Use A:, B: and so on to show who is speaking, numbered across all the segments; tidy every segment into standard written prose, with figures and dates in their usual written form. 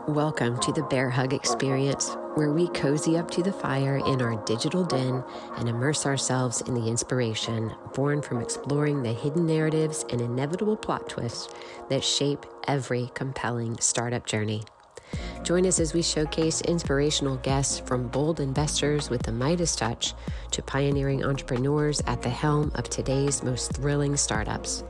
A: Welcome to the Bear Hug Experience, where we cozy up to the fire in our digital den and immerse ourselves in the inspiration born from exploring the hidden narratives and inevitable plot twists that shape every compelling startup journey. Join us as we showcase inspirational guests from bold investors with the Midas touch to pioneering entrepreneurs at the helm of today's most thrilling startups.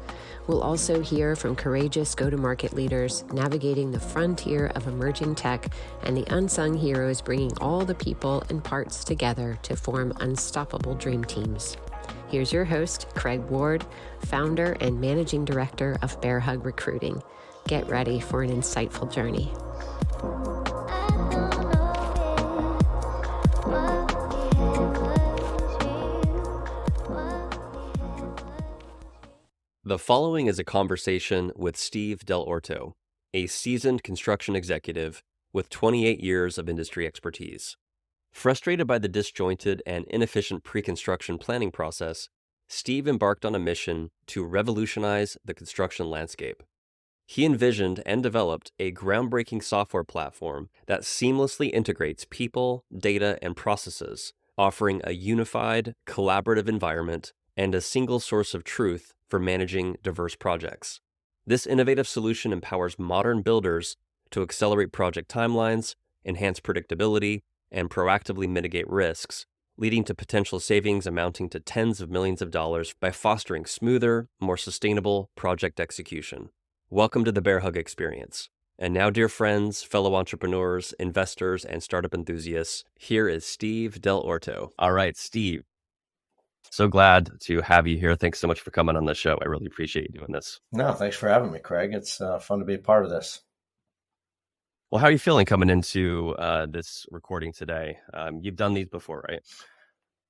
A: We'll also hear from courageous go-to-market leaders navigating the frontier of emerging tech and the unsung heroes bringing all the people and parts together to form unstoppable dream teams. Here's your host, Kraig Ward, founder and managing director of Bear Hug Recruiting. Get ready for an insightful journey.
B: The following is a conversation with Steve Dell'Orto, a seasoned construction executive with 28 years of industry expertise. Frustrated by the disjointed and inefficient pre-construction planning process, Steve embarked on a mission to revolutionize the construction landscape. He envisioned and developed a groundbreaking software platform that seamlessly integrates people, data, and processes, offering a unified, collaborative environment and a single source of truth for managing diverse projects. This innovative solution empowers modern builders to accelerate project timelines, enhance predictability, and proactively mitigate risks, leading to potential savings amounting to tens of millions of dollars by fostering smoother, more sustainable project execution. Welcome to the Bear Hug Experience. And now, dear friends, fellow entrepreneurs, investors, and startup enthusiasts, here is Steve Dell'Orto. All right, Steve. So glad to have you here. Thanks so much for coming on the show. I really appreciate you doing this.
C: No, thanks for having me, Kraig. It's fun to be a part of this.
B: Well, how are you feeling coming into this recording today? You've done these before, right?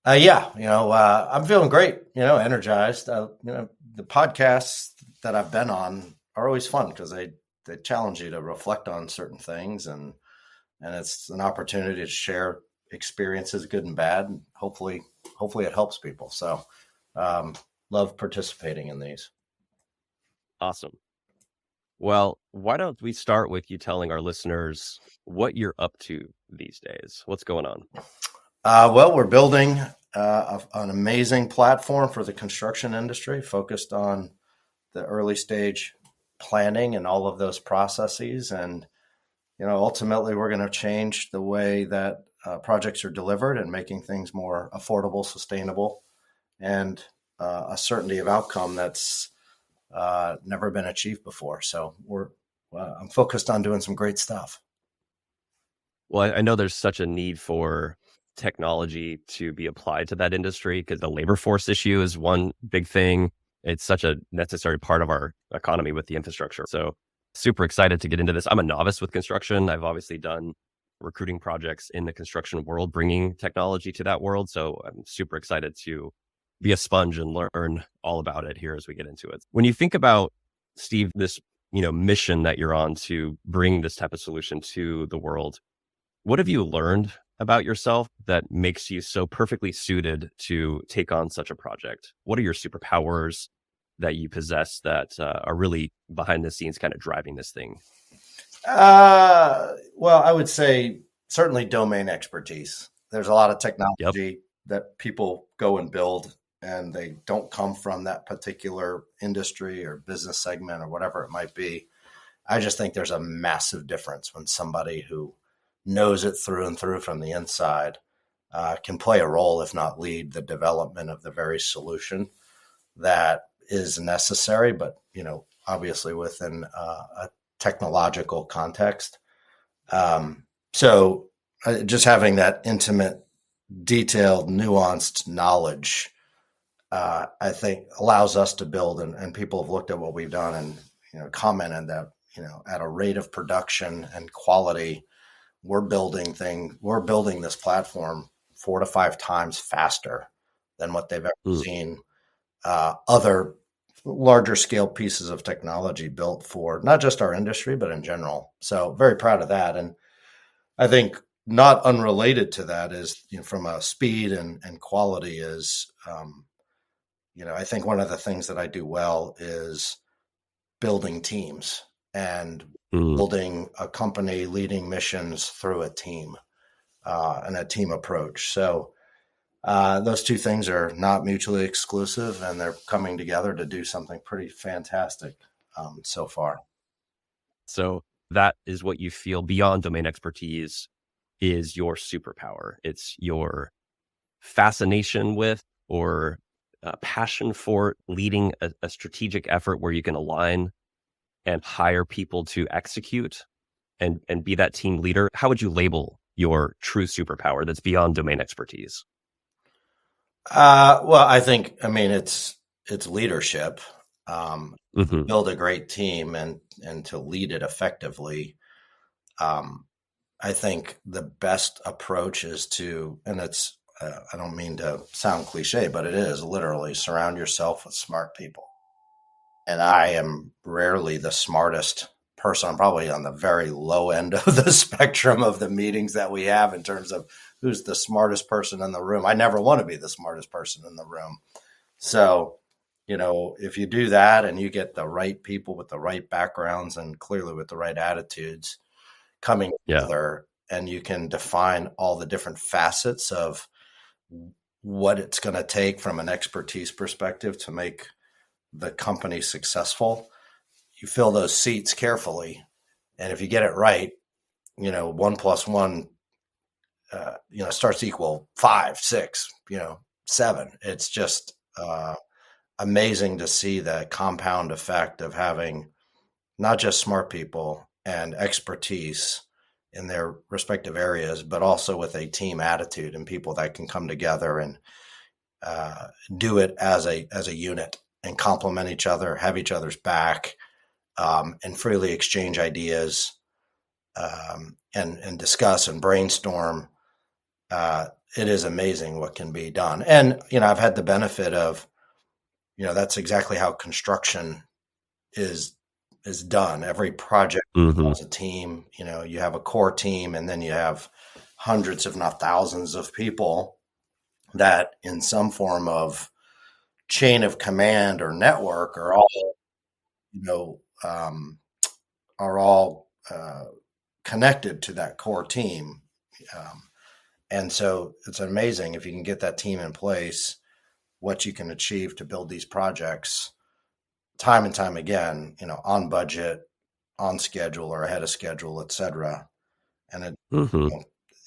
C: I'm feeling great, energized. The podcasts that I've been on are always fun because they challenge you to reflect on certain things, and it's an opportunity to share experiences, good and bad, and hopefully it helps people. So love participating in these.
B: Awesome. Well, why don't we start with you telling our listeners what you're up to these days? What's going on?
C: Well, we're building an amazing platform for the construction industry focused on the early stage planning and all of those processes. And, ultimately we're going to change the way that projects are delivered and making things more affordable, sustainable, and a certainty of outcome that's never been achieved before. So I'm focused on doing some great stuff.
B: Well, I know there's such a need for technology to be applied to that industry because the labor force issue is one big thing. It's such a necessary part of our economy with the infrastructure. So super excited to get into this. I'm a novice with construction. I've obviously done recruiting projects in the construction world, bringing technology to that world. So I'm super excited to be a sponge and learn all about it here as we get into it. When you think about, Steve, this mission that you're on to bring this type of solution to the world, what have you learned about yourself that makes you so perfectly suited to take on such a project? What are your superpowers that you possess that are really behind the scenes kind of driving this thing?
C: Well, I would say certainly domain expertise. There's a lot of technology that people go and build, and they don't come from that particular industry or business segment or whatever it might be. I just think there's a massive difference when somebody who knows it through and through from the inside can play a role, if not lead, the development of the very solution that is necessary, but obviously within a technological context. So just having that intimate, detailed, nuanced knowledge, I think allows us to build, and people have looked at what we've done and commented that at a rate of production and quality, we're building this platform 4 to 5 times faster than what they've ever seen other larger scale pieces of technology built for not just our industry, but in general. So very proud of that. And I think not unrelated to that is, from a speed and quality is I think one of the things that I do well is building teams and
B: Mm.
C: building a company, leading missions through a team and a team approach. So those two things are not mutually exclusive, and they're coming together to do something pretty fantastic so far.
B: So that is what you feel beyond domain expertise is your superpower. It's your fascination with or passion for leading a strategic effort where you can align and hire people to execute and be that team leader. How would you label your true superpower that's beyond domain expertise?
C: Well, I mean, it's leadership.
B: Hmm.
C: Build a great team and to lead it effectively. Um, I think the best approach is to, and it's, I don't mean to sound cliche, but it is literally surround yourself with smart people. And I am rarely the smartest person. I'm probably on the very low end of the spectrum of the meetings that we have in terms of who's the smartest person in the room. I never want to be the smartest person in the room. So, if you do that and you get the right people with the right backgrounds and clearly with the right attitudes coming
B: Yeah.
C: together, and you can define all the different facets of what it's going to take from an expertise perspective to make the company successful, you fill those seats carefully. And if you get it right, 1+1, starts to equal 5, 6, 7. It's just amazing to see the compound effect of having not just smart people and expertise in their respective areas, but also with a team attitude and people that can come together and do it as a unit and complement each other, have each other's back, and freely exchange ideas, and discuss and brainstorm. It is amazing what can be done. And, I've had the benefit of, that's exactly how construction is done. Every project
B: Hmm.
C: has a team. You have a core team, and then you have hundreds, if not thousands, of people that in some form of chain of command or network are all, you know, um, are all connected to that core team. Um, and so it's amazing if you can get that team in place, what you can achieve to build these projects time and time again, on budget, on schedule or ahead of schedule, et cetera. And
B: Hmm.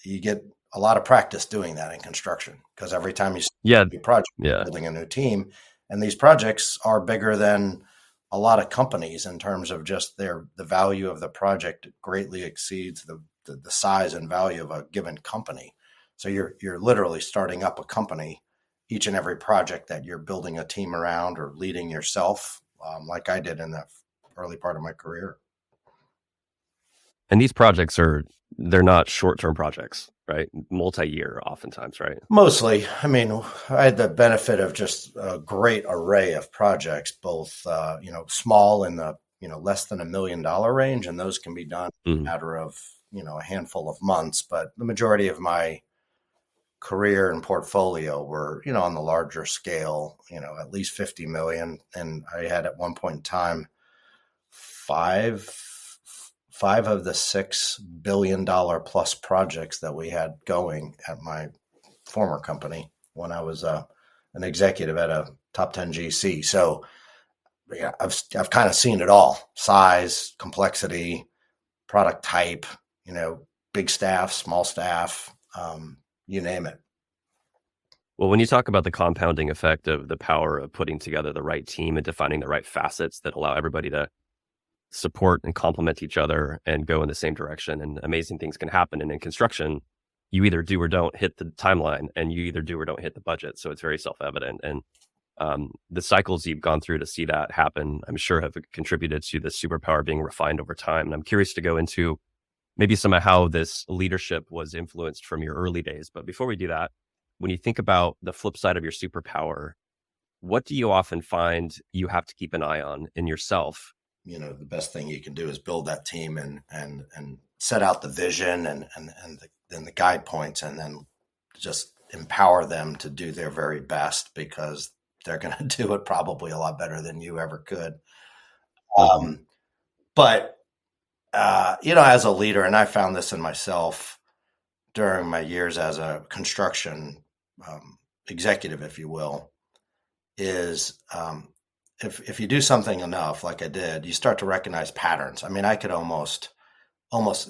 C: you get a lot of practice doing that in construction because every time you start
B: Yeah.
C: a new project,
B: Yeah.
C: building a new team, and these projects are bigger than a lot of companies in terms of just the value of the project greatly exceeds the size and value of a given company. So you're literally starting up a company each and every project that you're building a team around or leading yourself, like I did in that early part of my career.
B: And these they're not short-term projects, right? Multi-year oftentimes, right?
C: Mostly. I mean, I had the benefit of just a great array of projects, both, small in the, less than $1 million range, and those can be done in
B: Mhm.
C: a matter of, a handful of months. But the majority of my career and portfolio were, on the larger scale, at least 50 million. And I had at one point in time, five of the $6 billion plus projects that we had going at my former company when I was an executive at a top 10 GC. So yeah, I've kind of seen it all: size, complexity, product type, big staff, small staff, you name it.
B: Well, when you talk about the compounding effect of the power of putting together the right team and defining the right facets that allow everybody to support and complement each other and go in the same direction, and amazing things can happen. And in construction, you either do or don't hit the timeline, and you either do or don't hit the budget. So it's very self-evident. And the cycles you've gone through to see that happen, I'm sure have contributed to the superpower being refined over time. And I'm curious to go into maybe some of how this leadership was influenced from your early days. But before we do that, when you think about the flip side of your superpower, what do you often find you have to keep an eye on in yourself?
C: The best thing you can do is build that team and set out the vision and the guide points, and then just empower them to do their very best, because they're going to do it probably a lot better than you ever could.
B: Mm-hmm.
C: But as a leader, and I found this in myself during my years as a construction executive, if you will, is if you do something enough, like I did, you start to recognize patterns. I mean, I could almost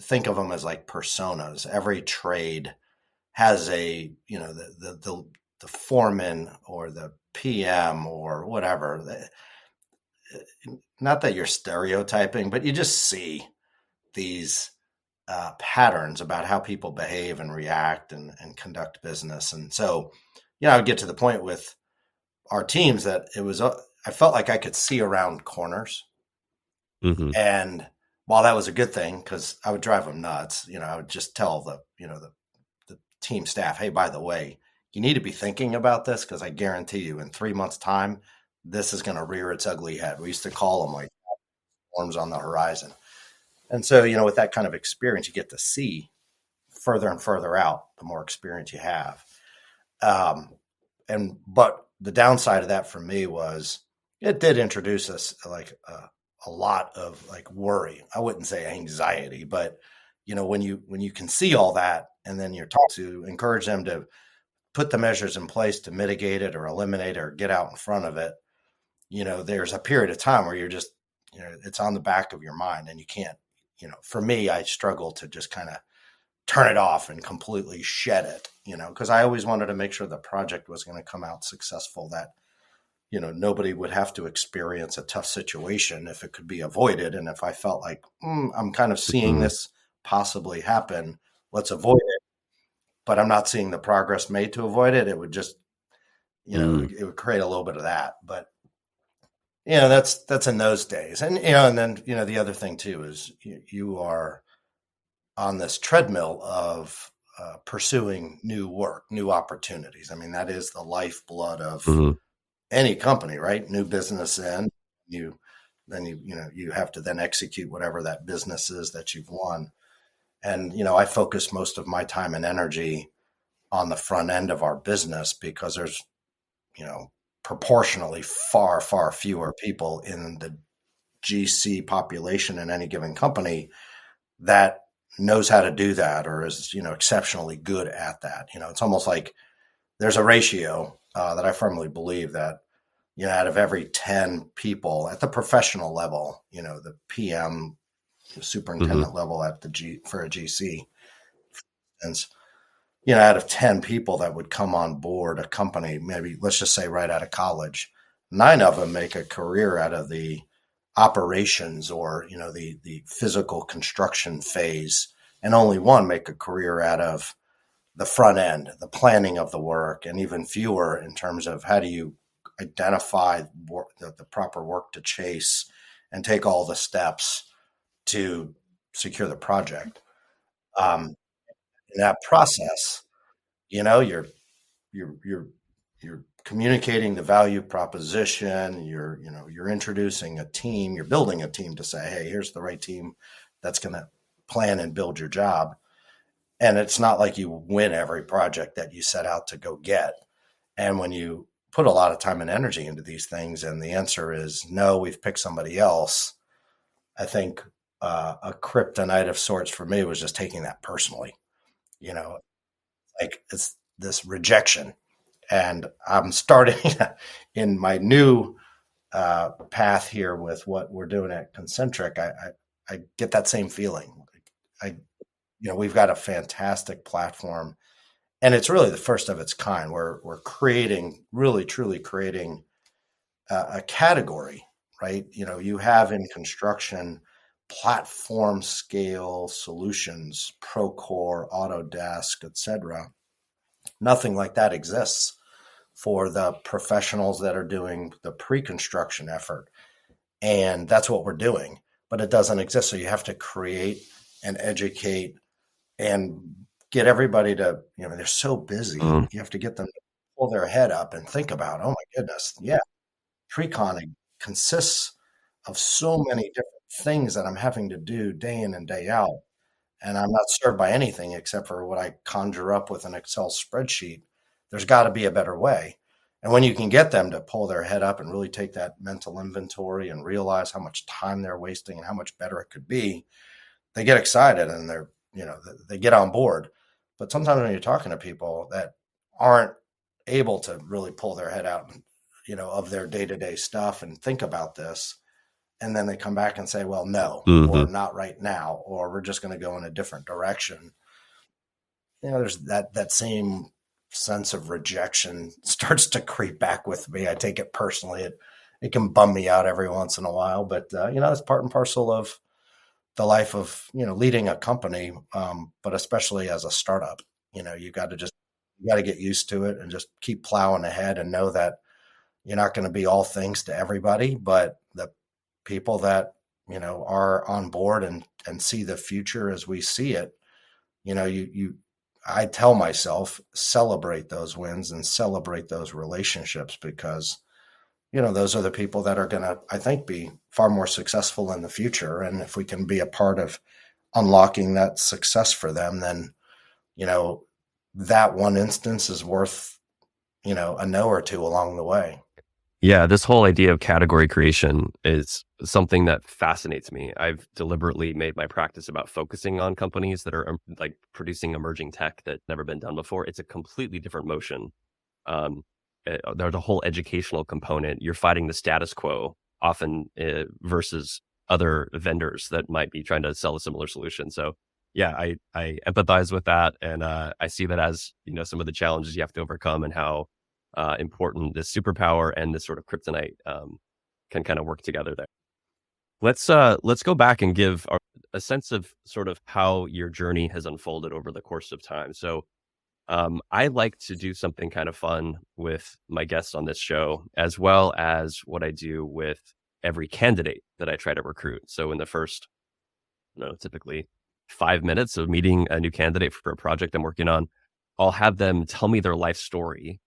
C: think of them as like personas. Every trade has a, the foreman or the PM or whatever. Not that you're stereotyping, but you just see these patterns about how people behave and react and conduct business. And so, I would get to the point with our teams that I felt like I could see around corners.
B: Mm-hmm.
C: And while that was a good thing, because I would drive them nuts, I would just tell the team staff, hey, by the way, you need to be thinking about this, because I guarantee you in 3 months' time, this is going to rear its ugly head. We used to call them like storms on the horizon. And so, with that kind of experience, you get to see further and further out the more experience you have. But the downside of that for me was it did introduce us like a lot of like worry. I wouldn't say anxiety, but when you can see all that, and then you're taught to encourage them to put the measures in place to mitigate it or eliminate it or get out in front of it, there's a period of time where you're just, it's on the back of your mind, and you can't, for me, I struggle to just kind of turn it off and completely shed it, because I always wanted to make sure the project was going to come out successful, that, nobody would have to experience a tough situation if it could be avoided. And if I felt like, I'm kind of seeing this possibly happen, let's avoid it, but I'm not seeing the progress made to avoid it, it would just, it would create a little bit of that. But, that's in those days. And, and then, the other thing too is you are on this treadmill of pursuing new work, new opportunities. I mean, that is the lifeblood of any company, right? New business in, you have to then execute whatever that business is that you've won. And, I focus most of my time and energy on the front end of our business, because there's, proportionally far, far fewer people in the GC population in any given company that knows how to do that or is, exceptionally good at that. It's almost like there's a ratio that I firmly believe that, out of every 10 people at the professional level, the PM, the superintendent level at for a GC, and, out of 10 people that would come on board a company, maybe let's just say right out of college, 9 of them make a career out of the operations or, the physical construction phase, and only 1 make a career out of the front end, the planning of the work, and even fewer in terms of how do you identify the proper work to chase and take all the steps to secure the project. In that process, you're communicating the value proposition. You're introducing a team. You're building a team to say, hey, here's the right team that's going to plan and build your job. And it's not like you win every project that you set out to go get. And when you put a lot of time and energy into these things, and the answer is no, we've picked somebody else, I think a kryptonite of sorts for me was just taking that personally. Like it's this rejection. And I'm starting in my new path here with what we're doing at ConCntric. I get that same feeling. We've got a fantastic platform, and it's really the first of its kind. We're creating, really truly creating a category, right? You have in construction platform scale solutions, Procore, Autodesk, etc. Nothing like that exists for the professionals that are doing the pre-construction effort. And that's what we're doing, but it doesn't exist. So you have to create and educate and get everybody to, they're so busy. You have to get them to pull their head up and think about, oh my goodness, yeah, pre-con consists of so many different things that I'm having to do day in and day out. And I'm not served by anything except for what I conjure up with an Excel spreadsheet. There's got to be a better way. And when you can get them to pull their head up and really take that mental inventory and realize how much time they're wasting and how much better it could be, they get excited and they get on board. But sometimes when you're talking to people that aren't able to really pull their head out, of their day-to-day stuff and think about this, and then they come back and say, well, no, or not right now, or we're just going to go in a different direction. There's that same sense of rejection starts to creep back with me. I take it personally. It can bum me out every once in a while, but it's part and parcel of the life of leading a company, but especially as a startup. You got to get used to it and just keep plowing ahead and know that you're not going to be all things to everybody, but the people that are on board and see the future as we see it, I tell myself, celebrate those wins and celebrate those relationships, because those are the people that are going to, I think, be far more successful in the future. And if we can be a part of unlocking that success for them, then that one instance is worth a no or two along the way.
B: Yeah, this whole idea of category creation is something that fascinates me. I've deliberately made my practice about focusing on companies that are like producing emerging tech that's never been done before. It's a completely different motion. There's a whole educational component. You're fighting the status quo often versus other vendors that might be trying to sell a similar solution. So yeah, I empathize with that. And I see that as, some of the challenges you have to overcome and how important this superpower and this sort of kryptonite can kind of work together there. Let's go back and give a sense of sort of how your journey has unfolded over the course of time. So I like to do something kind of fun with my guests on this show, as well as what I do with every candidate that I try to recruit. So in the first, typically 5 minutes of meeting a new candidate for a project I'm working on, I'll have them tell me their life story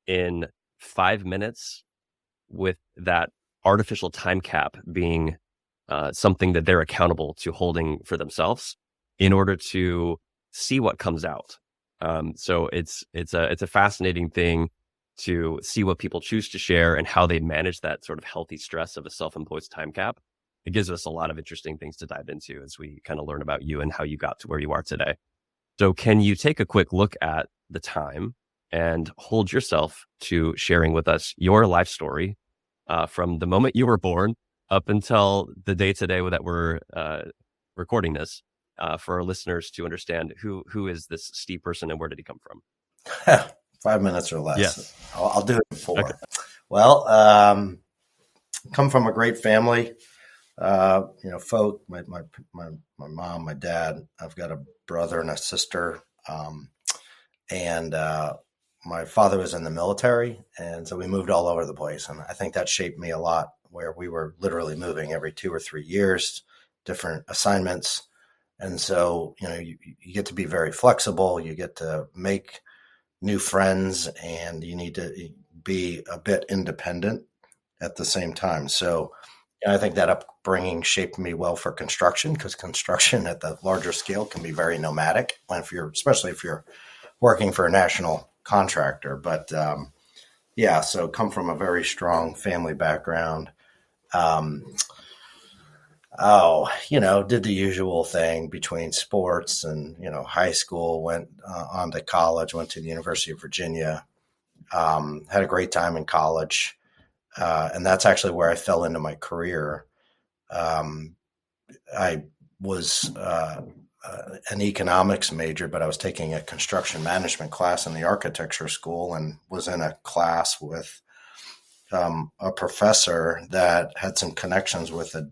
B: in 5 minutes, with that artificial time cap being something that they're accountable to holding for themselves in order to see what comes out. So it's a fascinating thing to see what people choose to share and how they manage that sort of healthy stress of a self-imposed time cap. It gives us a lot of interesting things to dive into as we kind of learn about you and how you got to where you are today. So can you take a quick look at the time and hold yourself to sharing with us your life story from the moment you were born up until the day today that we're recording this, for our listeners to understand who is this Steve person and where did he come from?
C: 5 minutes or less.
B: Yes.
C: I'll do it in 4.
B: Okay.
C: Well, come from a great family. Folk, my mom, my dad. I've got a brother and a sister, and my father was in the military, and so we moved all over the place. And I think that shaped me a lot, where we were literally moving every 2 or 3 years, different assignments. And so, you get to be very flexible. You get to make new friends, and you need to be a bit independent at the same time. So I think that upbringing shaped me well for construction, because construction at the larger scale can be very nomadic, especially if you're working for a national contractor. But so come from a very strong family background. Did the usual thing between sports and, high school, went on to college, went to the University of Virginia, had a great time in college. And that's actually where I fell into my career. I was an economics major, but I was taking a construction management class in the architecture school, and was in a class with a professor that had some connections with a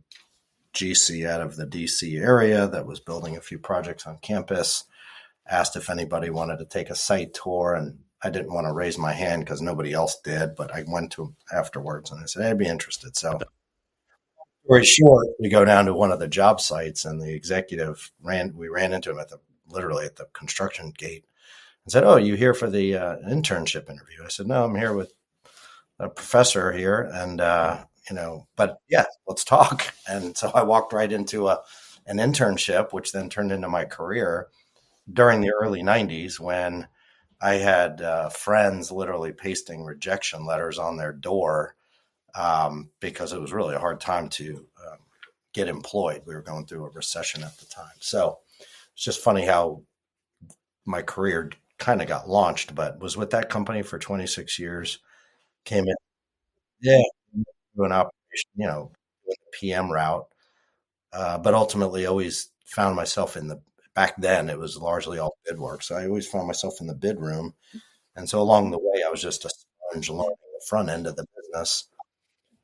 C: GC out of the DC area that was building a few projects on campus. Asked if anybody wanted to take a site tour, and I didn't want to raise my hand because nobody else did, but I went to him afterwards and I said, I'd be interested. So very short, we go down to one of the job sites, and the executive we ran into him literally at the construction gate, and said, "Oh, you here for the internship interview?" I said, "No, I'm here with a professor here, and but yeah, let's talk." And so I walked right into an internship, which then turned into my career during the early 90s, when I had friends literally pasting rejection letters on their door because it was really a hard time to get employed. We were going through a recession at the time. So it's just funny how my career kind of got launched, but was with that company for 26 years. Came in, yeah, to an operation, with the PM route, but ultimately always found myself back then it was largely all bid work. So I always found myself in the bid room. And so along the way, I was just a sponge learning the front end of the business.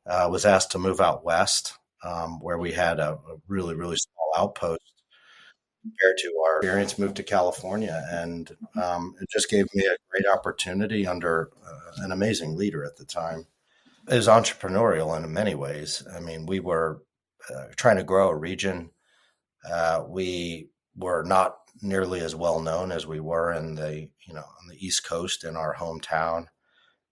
C: Was asked to move out west, where we had a really, really small outpost compared to our experience, moved to California. And it just gave me a great opportunity under an amazing leader at the time. It was entrepreneurial in many ways. I mean, we were trying to grow a region. We were not nearly as well known as we were on the East Coast in our hometown.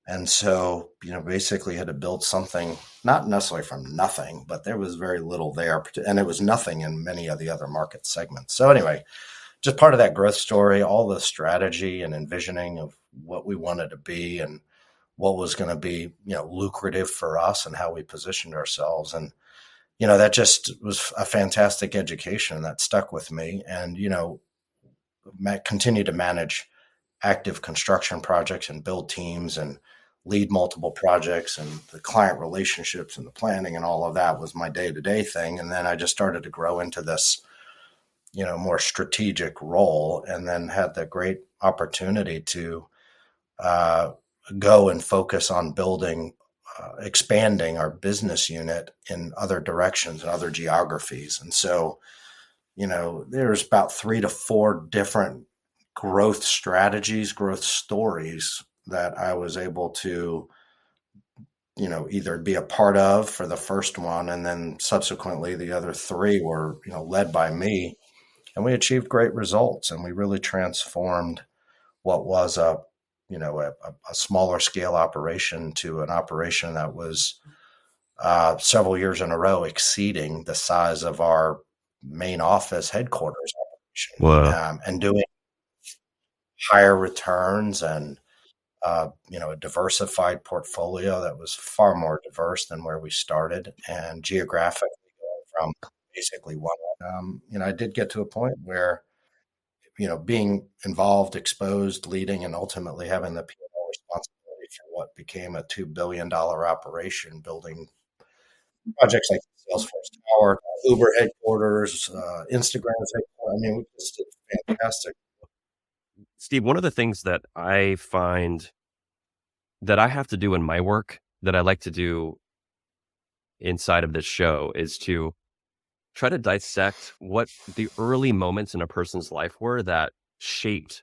C: And so, basically had to build something, not necessarily from nothing, but there was very little there. And it was nothing in many of the other market segments. So anyway, just part of that growth story, all the strategy and envisioning of what we wanted to be and what was going to be, lucrative for us and how we positioned ourselves. And, that just was a fantastic education that stuck with me. And, continue to manage active construction projects and build teams and lead multiple projects, and the client relationships and the planning and all of that was my day-to-day thing. And then I just started to grow into this, more strategic role, and then had the great opportunity to go and focus on expanding our business unit in other directions and other geographies. And so, there's about 3 to 4 different growth strategies, growth stories that I was able to, either be a part of for the first one, and then subsequently the other 3 were, led by me, and we achieved great results, and we really transformed what was a smaller scale operation to an operation that was several years in a row exceeding the size of our main office headquarters operation.
B: Wow.
C: And doing higher returns and a diversified portfolio that was far more diverse than where we started, and geographically going from basically one. I did get to a point where, being involved, exposed, leading, and ultimately having the P&L responsibility for what became a $2 billion operation, building projects like Salesforce Tower, Uber headquarters, Instagram's headquarters. I mean, we just did fantastic.
B: Steve, one of the things that I find that I have to do in my work that I like to do inside of this show is to try to dissect what the early moments in a person's life were that shaped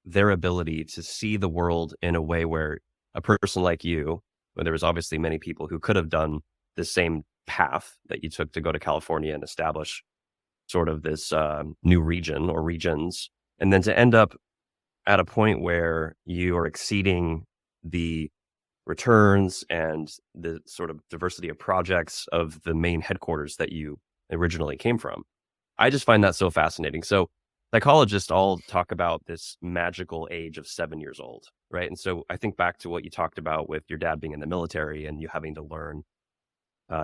B: their ability to see the world in a way where a person like you, where there was obviously many people who could have done the same path that you took to go to California and establish sort of this new region or regions, and then to end up at a point where you are exceeding the returns and the sort of diversity of projects of the main headquarters that you originally came from. I just find that so fascinating. So psychologists all talk about this magical age of 7 years old, right? And so I think back to what you talked about with your dad being in the military and you having to learn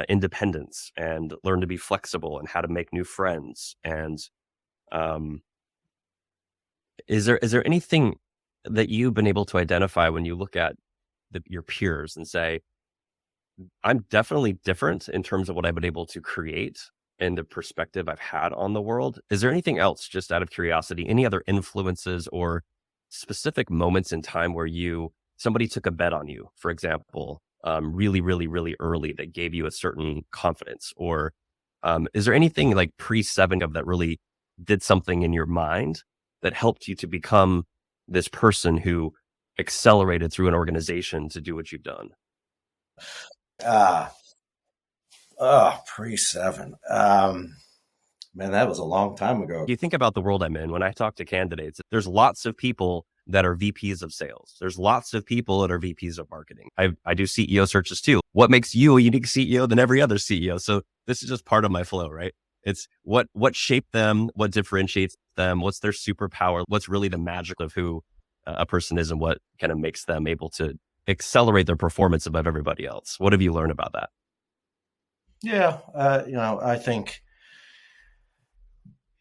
B: independence and learn to be flexible and how to make new friends. And is there anything that you've been able to identify when you look at your peers and say, I'm definitely different in terms of what I've been able to create and the perspective I've had on the world? Is there anything else, just out of curiosity, any other influences or specific moments in time where somebody took a bet on you, for example, really, really, really early that gave you a certain confidence? Or is there anything like pre-7 of that really did something in your mind that helped you to become this person who accelerated through an organization to do what you've done?
C: Pre-7. Man, that was a long time ago.
B: You think about the world I'm in. When I talk to candidates, there's lots of people that are VPs of sales. There's lots of people that are VPs of marketing. I do CEO searches too. What makes you a unique CEO than every other CEO? So this is just part of my flow, right? It's what shaped them, what differentiates them, what's their superpower, what's really the magic of who a person is and what kind of makes them able to accelerate their performance above everybody else. What have you learned about that?
C: Yeah, I think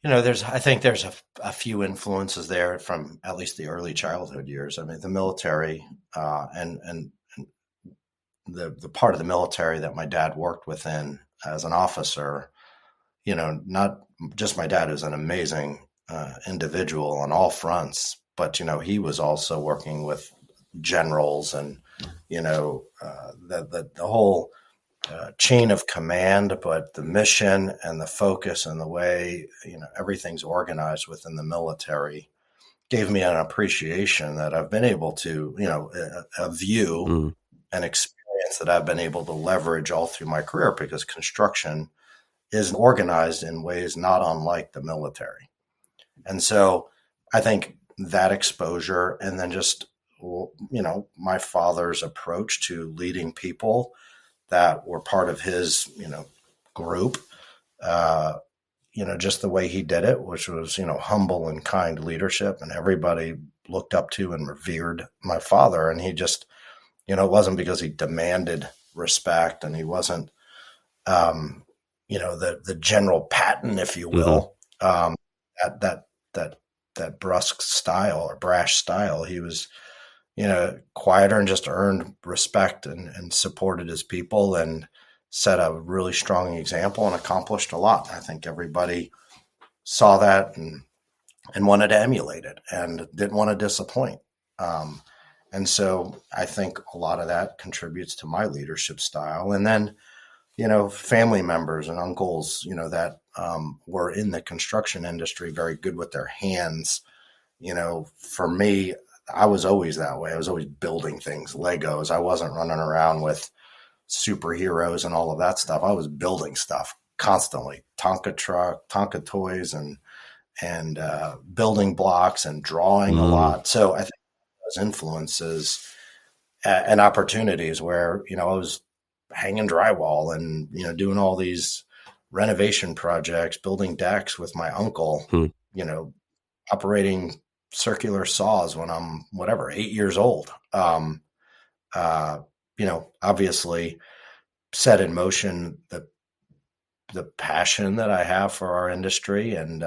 C: I think there's a few influences there from at least the early childhood years. I mean, the military and the part of the military that my dad worked within as an officer. Not just my dad is an amazing individual on all fronts, but he was also working with generals and the whole chain of command, but the mission and the focus and the way everything's organized within the military gave me an appreciation that I've been able to a view and experience that I've been able to leverage all through my career, because construction is organized in ways not unlike the military. And so I think that exposure, and then just my father's approach to leading people that were part of his group, just the way he did it, which was humble and kind leadership, and everybody looked up to and revered my father. And he just it wasn't because he demanded respect, and he wasn't the general pattern, if you will, that brusque style or brash style. He was quieter and just earned respect and supported his people and set a really strong example and accomplished a lot. I think everybody saw that and wanted to emulate it and didn't want to disappoint. And so I think a lot of that contributes to my leadership style. And then, family members and uncles, that were in the construction industry, very good with their hands. For me, I was always that way. I was always building things, Legos. I wasn't running around with superheroes and all of that stuff. I was building stuff constantly, Tonka truck, Tonka toys, and building blocks and drawing a lot. So I think those influences and opportunities where, I was hanging drywall and, doing all these renovation projects, building decks with my uncle, operating circular saws when I'm 8 years old. Obviously set in motion the passion that I have for our industry and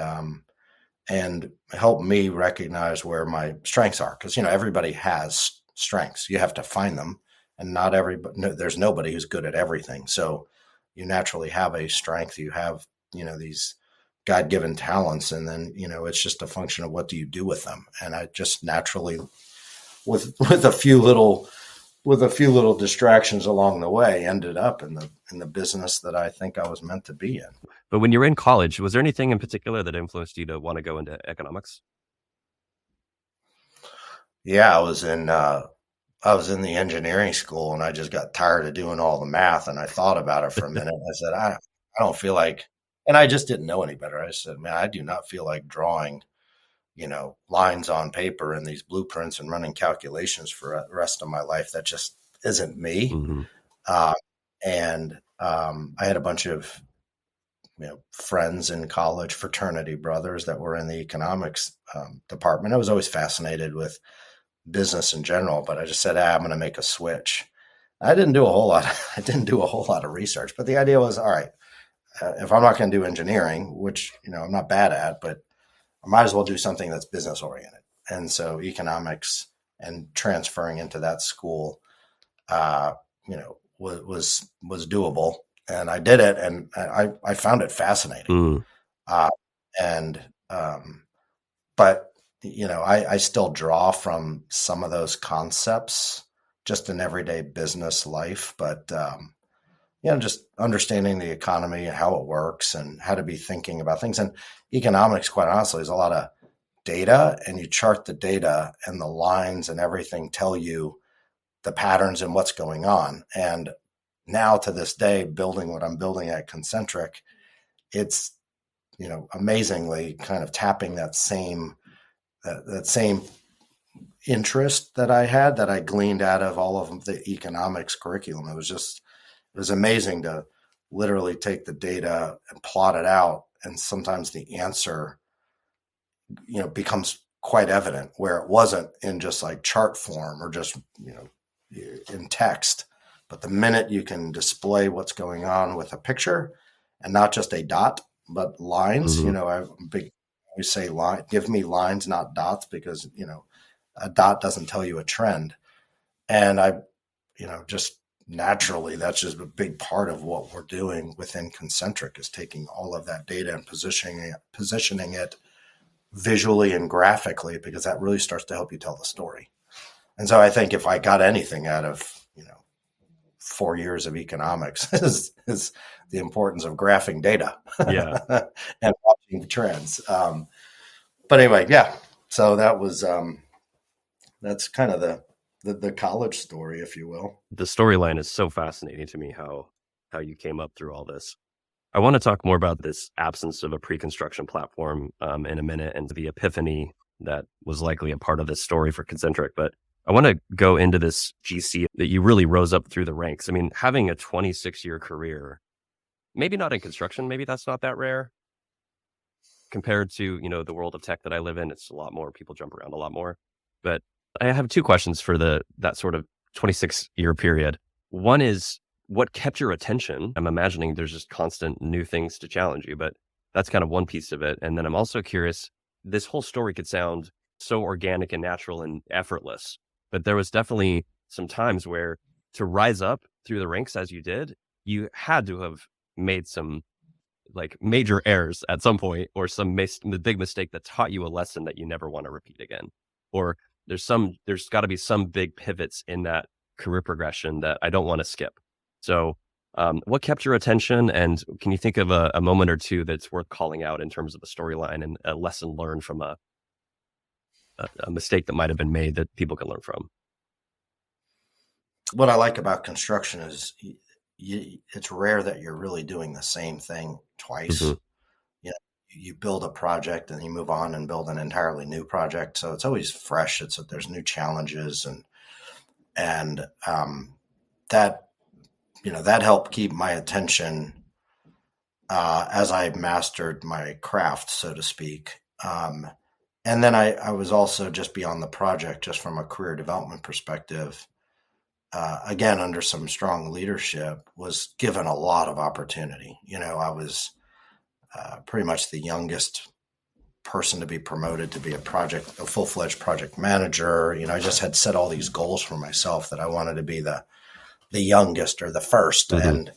C: help me recognize where my strengths are. Cause everybody has strengths. You have to find them, and not there's nobody who's good at everything. So you naturally have a strength. You have, these God-given talents, and then, it's just a function of what do you do with them. And I just naturally, with a few little distractions along the way, ended up in the business that I think I was meant to be in.
B: But when you were in college, was there anything in particular that influenced you to want to go into economics?
C: Yeah, I was in the engineering school, and I just got tired of doing all the math, and I thought about it for a minute. I said, I don't feel like, and I just didn't know any better. I said, man, I do not feel like drawing, lines on paper and these blueprints and running calculations for the rest of my life. That just isn't me. I had a bunch of, friends in college, fraternity brothers that were in the economics department. I was always fascinated with business in general, but I just said, I'm going to make a switch. I didn't do a whole lot of research, but the idea was, all right, if I'm not going to do engineering, which, I'm not bad at, but I might as well do something that's business oriented. And so economics and transferring into that school, was doable, and I did it, and I found it fascinating. But I still draw from some of those concepts just in everyday business life, but just understanding the economy and how it works and how to be thinking about things. And economics, quite honestly, is a lot of data, and you chart the data, and the lines and everything tell you the patterns and what's going on. And now to this day, building what I'm building at ConCntric, it's, amazingly kind of tapping that same interest that I had, that I gleaned out of all of the economics curriculum. It was amazing to literally take the data and plot it out. And sometimes the answer, becomes quite evident, where it wasn't in just like chart form or just, in text. But the minute you can display what's going on with a picture and not just a dot, but lines, we say line, give me lines, not dots, because, a dot doesn't tell you a trend. And just naturally, that's just a big part of what we're doing within ConCntric, is taking all of that data and positioning it visually and graphically, because that really starts to help you tell the story. And so I think if I got anything out of, 4 years of economics is the importance of graphing data and watching trends. But anyway, yeah. So that was, that's kind of the college story, if you will.
B: The storyline is so fascinating to me, how you came up through all this. I want to talk more about this absence of a pre-construction platform in a minute, and the epiphany that was likely a part of this story for ConCntric. But I want to go into this GC that you really rose up through the ranks. I mean, having a 26-year career, maybe not in construction, maybe that's not that rare compared to, the world of tech that I live in. It's a lot more, people jump around a lot more. But I have two questions for that sort of 26-year period. One is, what kept your attention? I'm imagining there's just constant new things to challenge you, but that's kind of one piece of it. And then I'm also curious, this whole story could sound so organic and natural and effortless, but there was definitely some times where, to rise up through the ranks as you did, you had to have made some like major errors at some point, or the big mistake that taught you a lesson that you never want to repeat again. Or there's got to be some big pivots in that career progression that I don't want to skip. So what kept your attention, and can you think of a moment or two that's worth calling out in terms of a storyline and a lesson learned from a mistake that might have been made that people can learn from?
C: What I like about construction is it's rare that you're really doing the same thing twice.
B: Mm-hmm.
C: You build a project and you move on and build an entirely new project. So it's always fresh. There's new challenges, and that helped keep my attention as I mastered my craft, so to speak. And then I was also, just beyond the project, just from a career development perspective, again, under some strong leadership, was given a lot of opportunity. I was pretty much the youngest person to be promoted to be a full-fledged project manager. I just had set all these goals for myself that I wanted to be the youngest or the first.
B: Mm-hmm.
C: And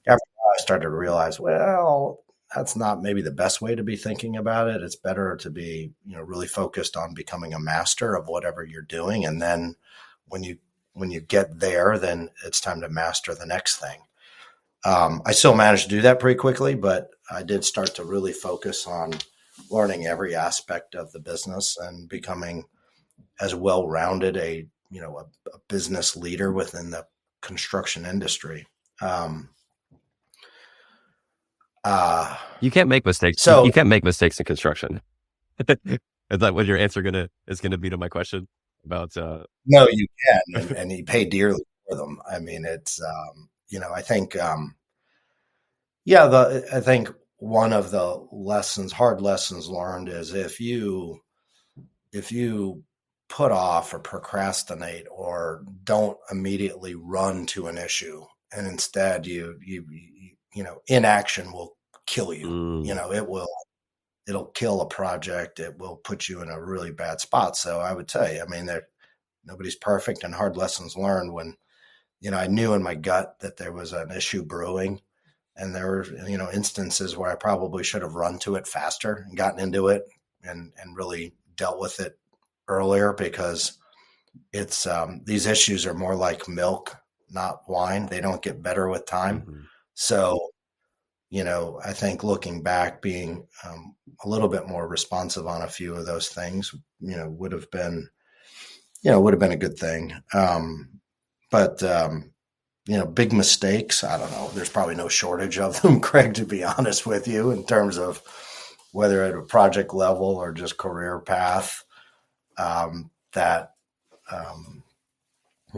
C: after I started to realize, well, that's not maybe the best way to be thinking about it. It's better to be, really focused on becoming a master of whatever you're doing. And then when you get there, then it's time to master the next thing. I still managed to do that pretty quickly, but I did start to really focus on learning every aspect of the business and becoming as well-rounded a business leader within the construction industry.
B: You can't make mistakes.
C: So
B: you can't make mistakes in construction. Is that what your answer is gonna be to my question about?
C: No, you can, and you pay dearly for them. I mean, it's I think I think one of the hard lessons learned, is if you put off or procrastinate or don't immediately run to an issue, and instead you inaction will kill you. It'll kill a project. It will put you in a really bad spot. So I would say, nobody's perfect, and hard lessons learned when, I knew in my gut that there was an issue brewing, and there were, instances where I probably should have run to it faster and gotten into it and really dealt with it earlier, because it's, these issues are more like milk, not wine. They don't get better with time.
B: Mm-hmm.
C: So, I think looking back, being a little bit more responsive on a few of those things, would have been a good thing. But big mistakes, I don't know. There's probably no shortage of them, Kraig, to be honest with you, in terms of whether at a project level or just career path,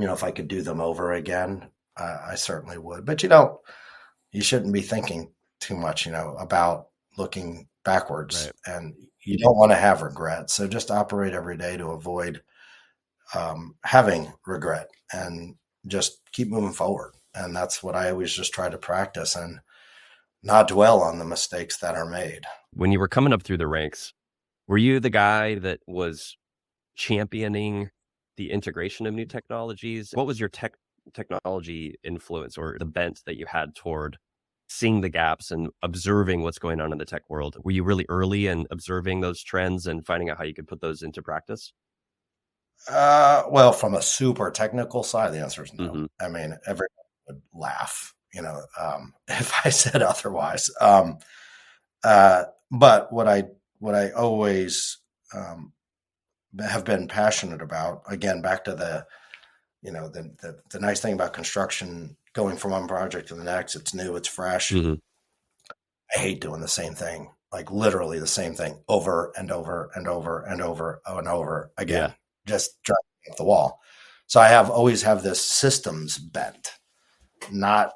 C: if I could do them over again, I certainly would. But you shouldn't be thinking too much, about looking backwards,
B: Right.
C: and you don't want to have regret. So just operate every day to avoid having regret, and just keep moving forward. And that's what I always just try to practice, and not dwell on the mistakes that are made.
B: When you were coming up through the ranks, were you the guy that was championing the integration of new technologies? What was your technology influence, or the bent that you had toward seeing the gaps and observing what's going on in the tech world? Were you really early in observing those trends and finding out how you could put those into practice?
C: Well, from a super technical side, the answer is no.
B: Mm-hmm.
C: I mean, everyone would laugh, if I said otherwise. But what I always have been passionate about, again, back to the nice thing about construction, going from one project to the next, it's new, it's fresh.
B: Mm-hmm.
C: I hate doing the same thing, like literally the same thing over and over and over and over and over again, just driving up the wall. So I always have this systems bent, not,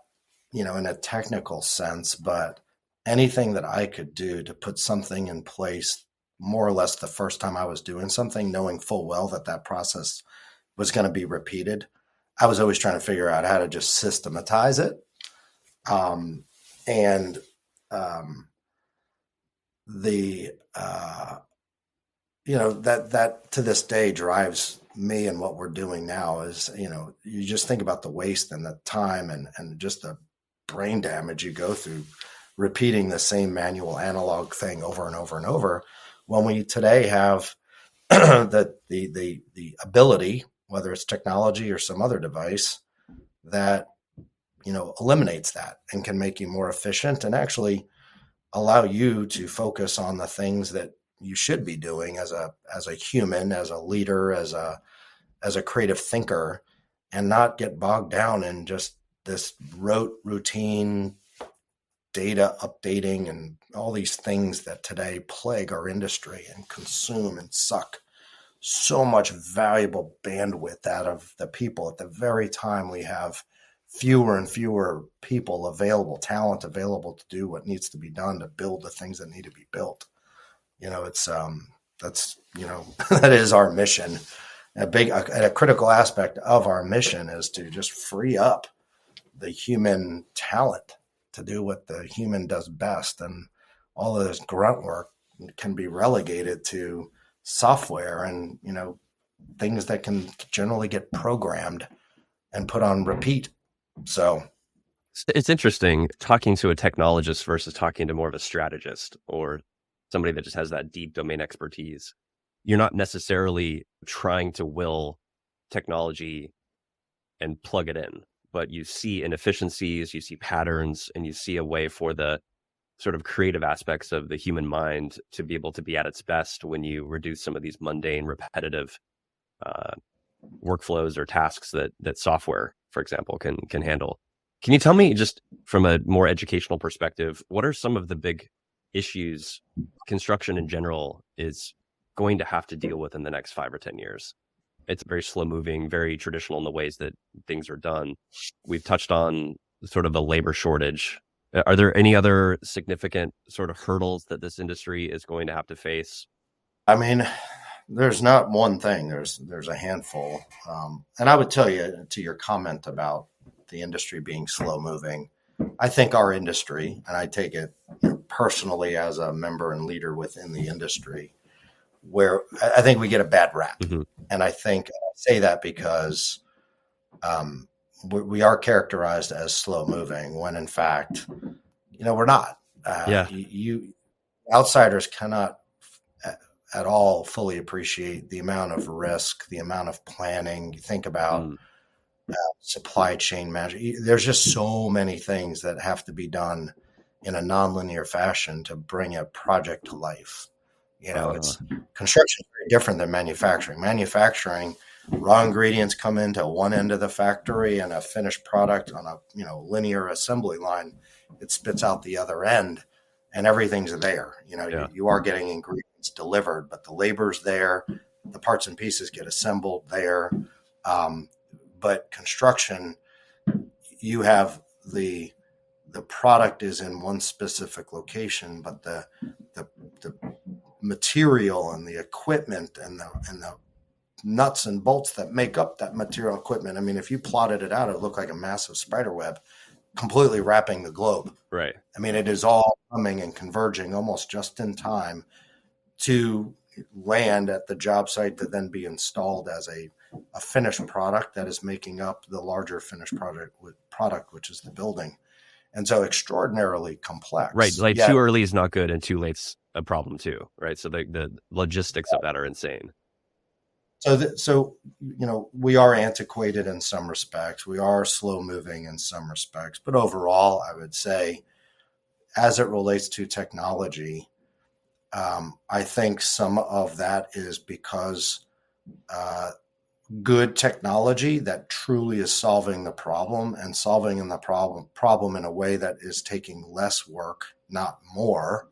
C: in a technical sense, but anything that I could do to put something in place more or less the first time I was doing something, knowing full well that process was going to be repeated. I was always trying to figure out how to just systematize it. And that to this day drives me, and what we're doing now is, you just think about the waste and the time and just the brain damage you go through repeating the same manual analog thing over and over and over, when we today have the ability, whether it's technology or some other device, that eliminates that and can make you more efficient and actually allow you to focus on the things that you should be doing as a human, as a leader, as a creative thinker, and not get bogged down in just this rote routine data updating and all these things that today plague our industry and consume and suck so much valuable bandwidth out of the people at the very time we have fewer and fewer people available, talent available to do what needs to be done to build the things that need to be built. That's that is our mission. A critical aspect of our mission is to just free up the human talent to do what the human does best, and all of this grunt work can be relegated to software and things that can generally get programmed and put on repeat. So
B: it's interesting talking to a technologist versus talking to more of a strategist or somebody that just has that deep domain expertise. You're not necessarily trying to will technology and plug it in, but you see inefficiencies, you see patterns, and you see a way for the sort of creative aspects of the human mind to be able to be at its best when you reduce some of these mundane, repetitive workflows or tasks that software, for example, can handle. Can you tell me, just from a more educational perspective, what are some of the big issues construction in general is going to have to deal with in the next 5 or 10 years? It's very slow moving, very traditional in the ways that things are done. We've touched on sort of a labor shortage. Are there any other significant sort of hurdles that this industry is going to have to face?
C: I mean, there's not one thing. There's a handful. And I would tell you, to your comment about the industry being slow moving, I think our industry, and I take it personally as a member and leader within the industry, where I think we get a bad rap.
B: Mm-hmm.
C: And I say that because we are characterized as slow moving, when in fact, we're not. You outsiders cannot at all fully appreciate the amount of risk, the amount of planning. You think about supply chain management. There's just so many things that have to be done in a nonlinear fashion to bring a project to life. It's construction is very different than manufacturing. Manufacturing, raw ingredients come into one end of the factory, and a finished product on a linear assembly line, it spits out the other end, and everything's there. You are getting ingredients delivered, but the labor's there, the parts and pieces get assembled there. But construction, you have the the product is in one specific location, but the material and the equipment and the nuts and bolts that make up that material equipment. I mean, if you plotted it out, it looked like a massive spider web completely wrapping the globe.
B: Right.
C: I mean, it is all coming and converging almost just in time to land at the job site to then be installed as a finished product that is making up the larger finished product, which is the building. And so extraordinarily complex.
B: Right. Like too early is not good and too late's a problem too. Right. So the logistics of that are insane.
C: So, we are antiquated in some respects. We are slow moving in some respects. But overall, I would say, as it relates to technology, I think some of that is because good technology that truly is solving the problem and solving the problem in a way that is taking less work, not more,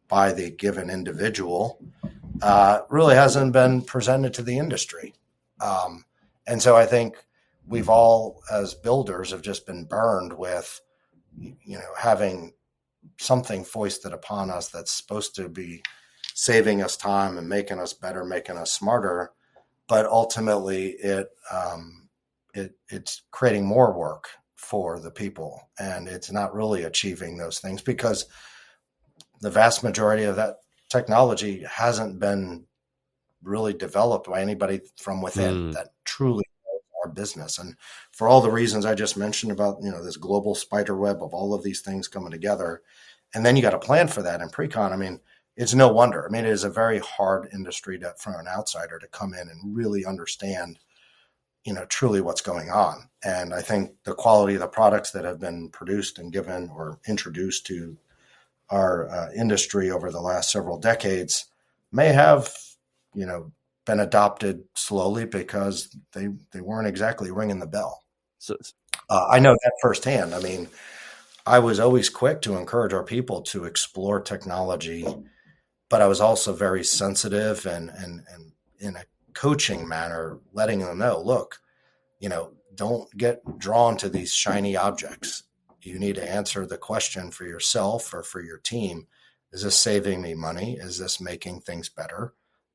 C: by the given individual, really hasn't been presented to the industry. And so I think we've all, as builders, have just been burned with, having something foisted upon us that's supposed to be saving us time and making us better, making us smarter. But ultimately it's creating more work for the people, and it's not really achieving those things because the vast majority of that technology hasn't been really developed by anybody from within that truly knows our business. And for all the reasons I just mentioned about, this global spider web of all of these things coming together, and then you got to plan for that in pre-con. I mean, it's no wonder. I mean, it is a very hard industry for an outsider to come in and really understand, truly what's going on. And I think the quality of the products that have been produced and given or introduced to our industry over the last several decades may have, been adopted slowly because they weren't exactly ringing the bell.
B: So
C: I know that firsthand. I mean, I was always quick to encourage our people to explore technology, but I was also very sensitive and in a coaching manner, letting them know, look, don't get drawn to these shiny objects. You need to answer the question for yourself or for your team. Is this saving me money? Is this making things better?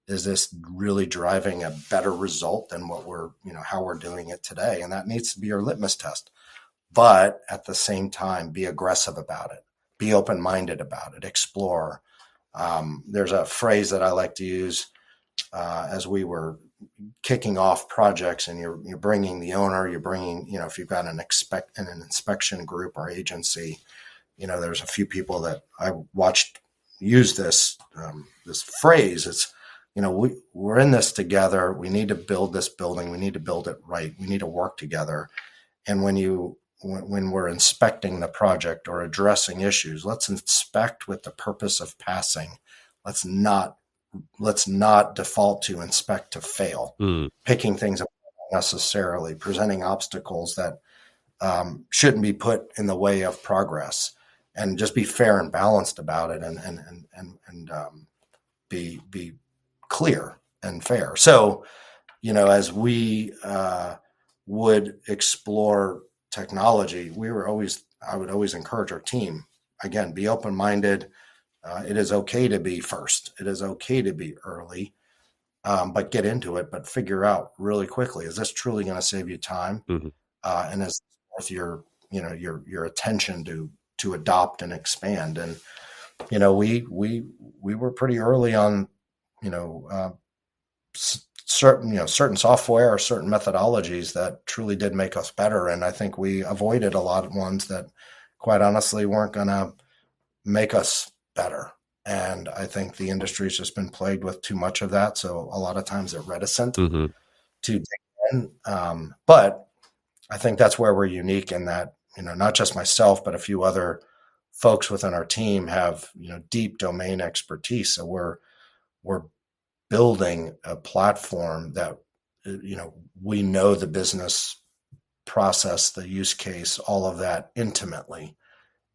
C: Is this really driving a better result than what we're, how we're doing it today? And that needs to be your litmus test. But at the same time, be aggressive about it. Be open-minded about it. Explore. There's a phrase that I like to use as we were kicking off projects, and you're bringing the owner, you're bringing, if you've got an inspection group or agency, there's a few people that I watched use this phrase. It's, we're in this together. We need to build this building. We need to build it right. We need to work together. And when we're inspecting the project or addressing issues, let's inspect with the purpose of passing. Let's not default to inspect to fail, picking things up unnecessarily, presenting obstacles that shouldn't be put in the way of progress, and just be fair and balanced about it, and be clear and fair. So, as we would explore technology, I would always encourage our team, again, be open-minded. It is okay to be first. It is okay to be early, but get into it, but figure out really quickly, is this truly going to save you time? And is worth your attention to adopt and expand? And, we were pretty early on, certain software or certain methodologies that truly did make us better. And I think we avoided a lot of ones that quite honestly weren't going to make us better. And I think the industry's just been plagued with too much of that. So a lot of times they're reticent to dig in. But I think that's where we're unique in that, not just myself, but a few other folks within our team have, deep domain expertise. So we're building a platform that, we know the business process, the use case, all of that intimately.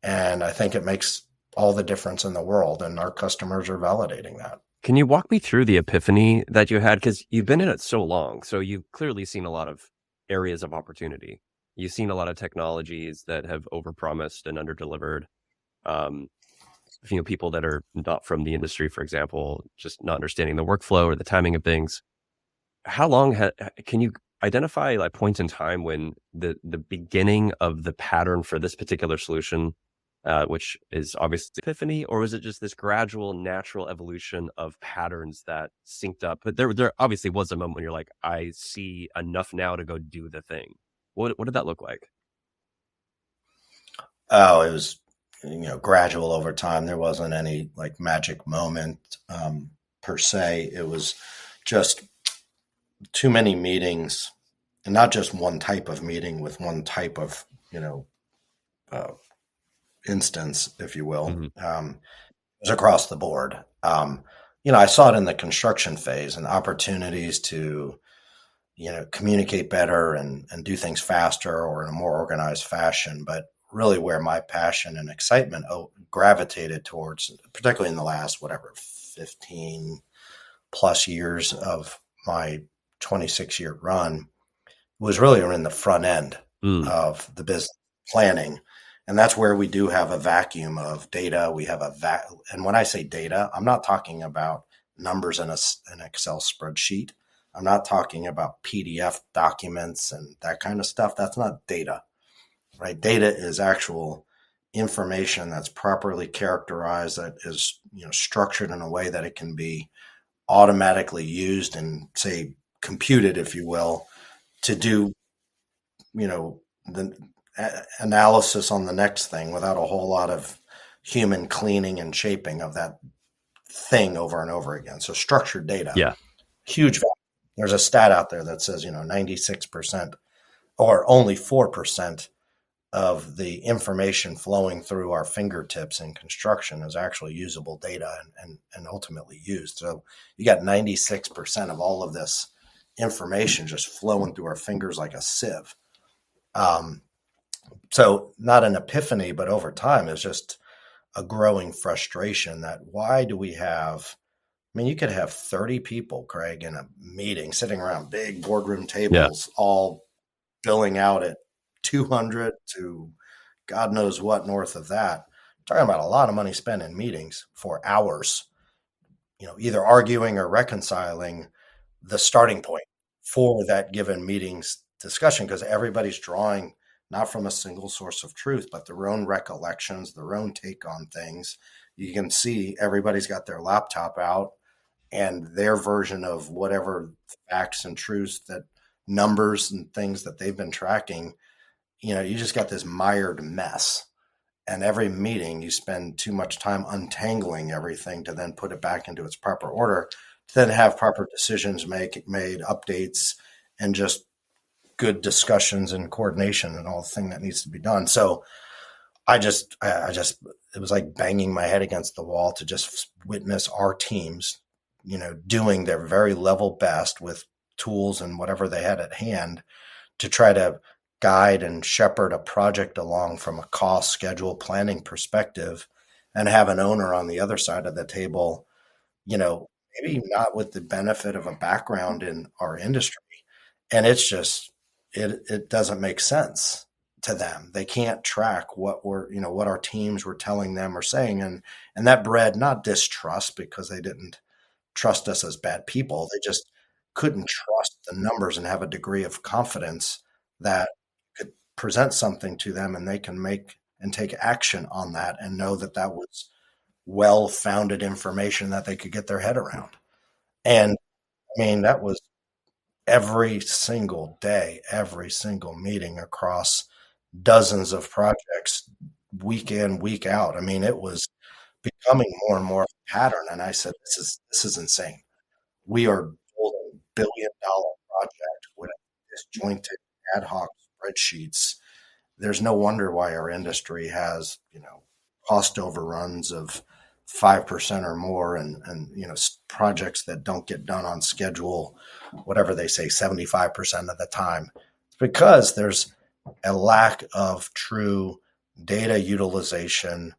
C: And I think it makes all the difference in the world, and our customers are validating that.
B: Can you walk me through the epiphany that you had? Because you've been in it so long, so you've clearly seen a lot of areas of opportunity. You've seen a lot of technologies that have overpromised and underdelivered. People that are not from the industry, for example, just not understanding the workflow or the timing of things. How long can you identify like points in time when the beginning of the pattern for this particular solution, which is obviously epiphany, or was it just this gradual, natural evolution of patterns that synced up? But there obviously was a moment when you're like, I see enough now to go do the thing. What did that look like?
C: Oh, it was, gradual over time. There wasn't any like magic moment per se. It was just too many meetings, and not just one type of meeting with one type of, uh, instance, if you will.
B: Mm-hmm.
C: It was across the board. I saw it in the construction phase and opportunities to, communicate better and do things faster or in a more organized fashion. But really where my passion and excitement gravitated towards, particularly in the last, 15 plus years of my 26-year run, was really in the front end of the business planning. And that's where we do have a vacuum of data. We have and when I say data, I'm not talking about numbers in an Excel spreadsheet. I'm not talking about PDF documents and that kind of stuff. That's not data, right? Data is actual information that's properly characterized, that is, structured in a way that it can be automatically used and, say, computed, if you will, to do, the analysis on the next thing without a whole lot of human cleaning and shaping of that thing over and over again. So structured data,
B: Yeah.
C: huge value. There's a stat out there that says, 96% or only 4% of the information flowing through our fingertips in construction is actually usable data and ultimately used. So you got 96% of all of this information just flowing through our fingers like a sieve. So not an epiphany, but over time it's just a growing frustration that why do we have, you could have 30 people, Kraig, in a meeting sitting around big boardroom tables, all billing out at 200 to God knows what north of that. Talking about a lot of money spent in meetings for hours, either arguing or reconciling the starting point for that given meeting's discussion, because everybody's drawing not from a single source of truth, but their own recollections, their own take on things. You can see everybody's got their laptop out and their version of whatever facts and truths, that numbers and things that they've been tracking. You just got this mired mess. And every meeting you spend too much time untangling everything to then put it back into its proper order, to then have proper decisions made, updates, and just good discussions and coordination and all the thing that needs to be done. So I just, it was like banging my head against the wall to just witness our teams, doing their very level best with tools and whatever they had at hand to try to guide and shepherd a project along from a cost, schedule, planning perspective, and have an owner on the other side of the table, maybe not with the benefit of a background in our industry. And it's just, it doesn't make sense to them. They can't track what what our teams were telling them or saying. And that bred not distrust because they didn't trust us as bad people. They just couldn't trust the numbers and have a degree of confidence that could present something to them and they can make and take action on that and know that that was well-founded information that they could get their head around. And that was every single day, every single meeting across dozens of projects, week in, week out. It was becoming more and more of a pattern. And I said, this is insane. We are building billion-dollar project with disjointed ad hoc spreadsheets. There's no wonder why our industry has, cost overruns of 5% or more, and projects that don't get done on schedule, whatever they say, 75% of the time. It's because there's a lack of true data utilization,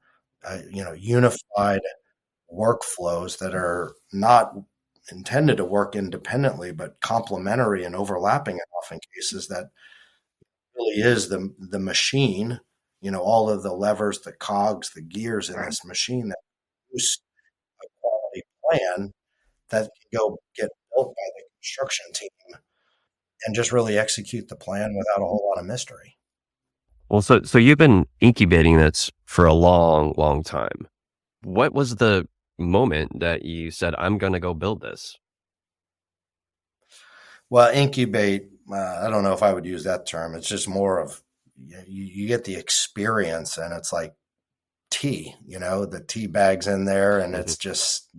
C: unified workflows that are not intended to work independently, but complementary and overlapping in often cases that really is the machine, all of the levers, the cogs, the gears in this machine that produce a quality plan that can go get built by the construction team and just really execute the plan without a whole lot of mystery.
B: Well, so you've been incubating this for a long, long time. What was the moment that you said, I'm going to go build this?
C: Well, incubate, I don't know if I would use that term. It's just more of you get the experience, and it's like tea, the tea bag's in there, and it's just,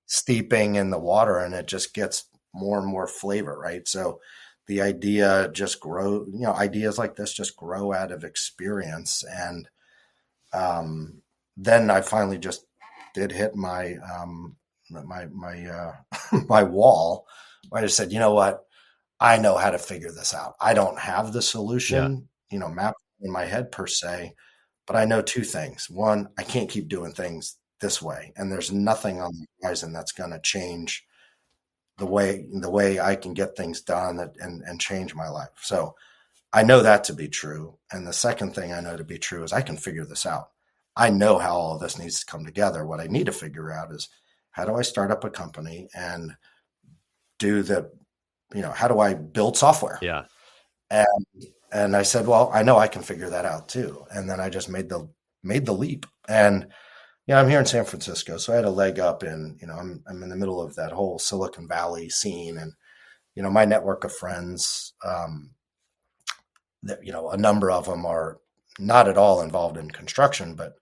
C: steeping in the water, and it just gets more and more flavor, right? So the idea just grow, ideas like this just grow out of experience. And then I finally just did hit my my wall. I just said, you know what? I know how to figure this out. I don't have the solution, mapped in my head per se, but I know two things. One, I can't keep doing things this way, and there's nothing on the horizon that's going to change the way I can get things done and change my life. So I know that to be true. And the second thing I know to be true is I can figure this out. I know how all of this needs to come together. What I need to figure out is how do I start up a company and do how do I build software?
B: Yeah.
C: And I said, well, I know I can figure that out too. And then I just made the leap. And I'm here in San Francisco, so I had a leg up in, I'm in the middle of that whole Silicon Valley scene, and my network of friends, that a number of them are not at all involved in construction, but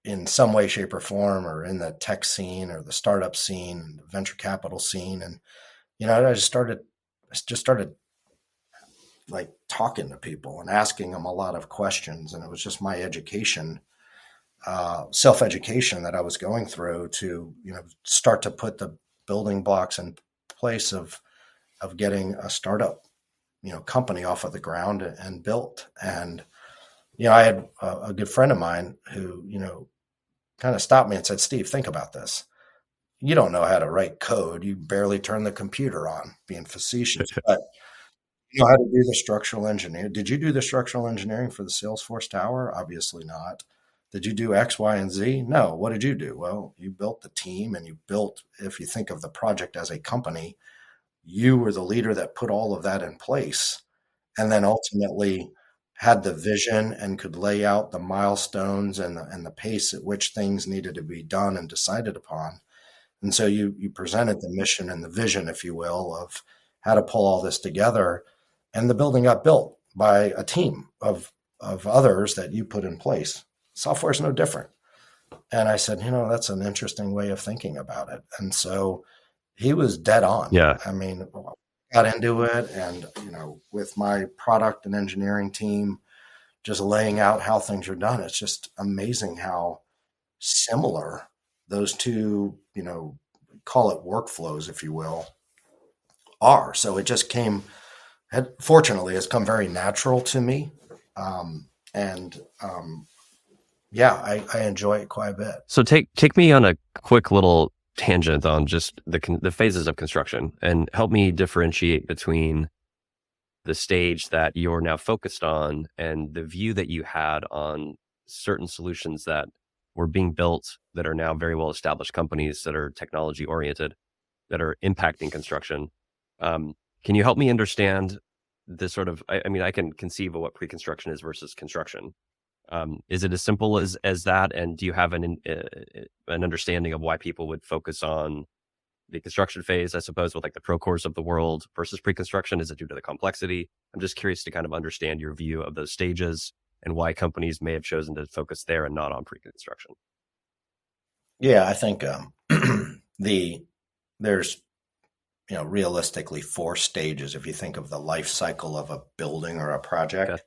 C: in some way, shape, or form, or in the tech scene or the startup scene, the venture capital scene, and I just started like talking to people and asking them a lot of questions, and it was just my education. Self-education that I was going through to, start to put the building blocks in place of getting a startup, company off of the ground and built. And, I had a good friend of mine who, kind of stopped me and said, Steve, think about this. You don't know how to write code. You barely turn the computer on, being facetious, but you know how to do the structural engineering. Did you do the structural engineering for the Salesforce tower? Obviously not. Did you do X, Y, and Z? No. What did you do? Well, you built the team, and you built, if you think of the project as a company, you were the leader that put all of that in place, and then ultimately had the vision and could lay out the milestones and the pace at which things needed to be done and decided upon. And so you presented the mission and the vision, if you will, of how to pull all this together. And the building got built by a team of others that you put in place. Software is no different. And I said, that's an interesting way of thinking about it. And so he was dead on.
B: Yeah.
C: I mean, got into it, and, with my product and engineering team, just laying out how things are done. It's just amazing how similar those two, call it workflows, if you will, are. So it just fortunately, has come very natural to me. I enjoy it quite a bit.
B: So take me on a quick little tangent on just the phases of construction, and help me differentiate between the stage that you're now focused on and the view that you had on certain solutions that were being built that are now very well established companies that are technology oriented, that are impacting construction. Can you help me understand the sort of, I mean, I can conceive of what pre-construction is versus construction. Is it as simple as that? And do you have an understanding of why people would focus on the construction phase, I suppose, with like the Procores of the world versus pre-construction? Is it due to the complexity? I'm just curious to kind of understand your view of those stages and why companies may have chosen to focus there and not on pre-construction.
C: Yeah, I think there's realistically 4 stages if you think of the life cycle of a building or a project. Okay.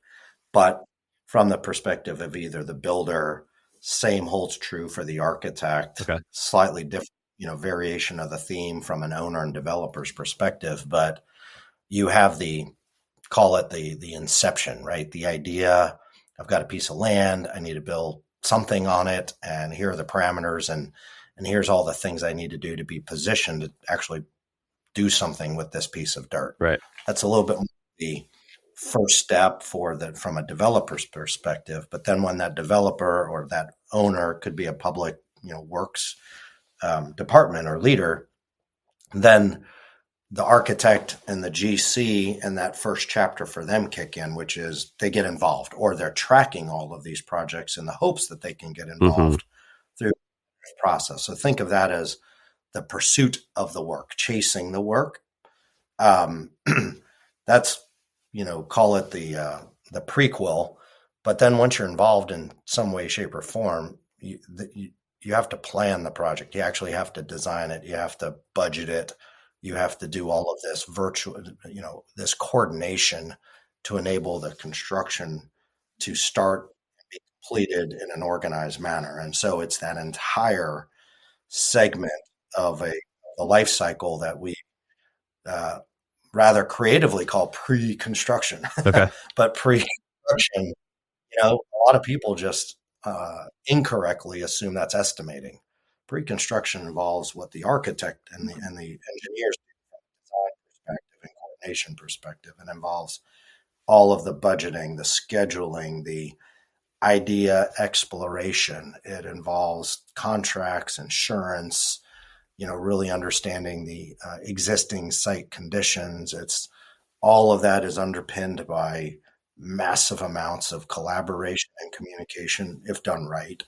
C: But from the perspective of either the builder, same holds true for the architect. Okay. Slightly different, variation of the theme from an owner and developer's perspective. But you have call it the inception, right? The idea, I've got a piece of land, I need to build something on it, and here are the parameters, and here's all the things I need to do to be positioned to actually do something with this piece of dirt.
B: Right.
C: That's a little bit more the first step from a developer's perspective. But then when that developer or that owner, could be a public, works department or leader, then the architect and the GC and that first chapter for them kick in, which is they get involved, or they're tracking all of these projects in the hopes that they can get involved through the process. So think of that as the pursuit of the work, chasing the work. That's, call it the prequel. But then once you're involved in some way, shape, or form, you have to plan the project. You actually have to design it. You have to budget it. You have to do all of this virtual, this coordination to enable the construction to start and be completed in an organized manner. And so it's that entire segment of the life cycle that we rather creatively call pre-construction.
B: Okay.
C: But pre-construction, a lot of people just incorrectly assume that's estimating. Pre-construction involves what the architect and the engineers do from a design perspective and coordination perspective, and involves all of the budgeting, the scheduling, the idea exploration. It involves contracts, insurance, really understanding the existing site conditions. It's all of that is underpinned by massive amounts of collaboration and communication, if done right.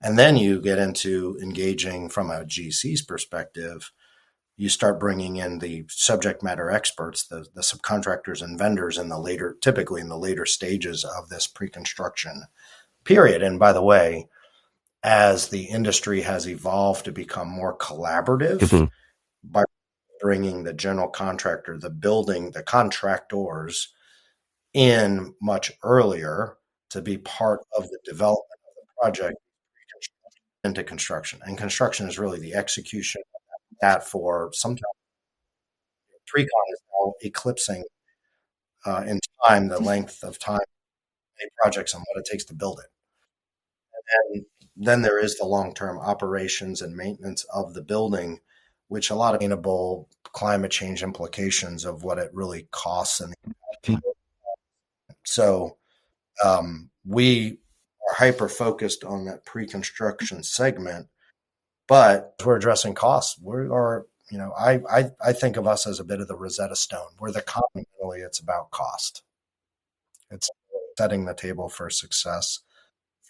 C: And then you get into engaging from a GC's perspective. You start bringing in the subject matter experts, the subcontractors and vendors typically in the later stages of this pre-construction period. And by the way, as the industry has evolved to become more collaborative, by bringing the general contractor, the contractors in much earlier to be part of the development of the project into construction. And construction is really the execution of that for sometimes pre-con is now eclipsing in time the length of time a projects and what it takes to build it. And then there is the long-term operations and maintenance of the building, which a lot of sustainable climate change implications of what it really costs. And so we are hyper-focused on that pre-construction segment, but we're addressing costs. We are, I think of us as a bit of the Rosetta Stone. We're the commonly, it's about cost. It's setting the table for success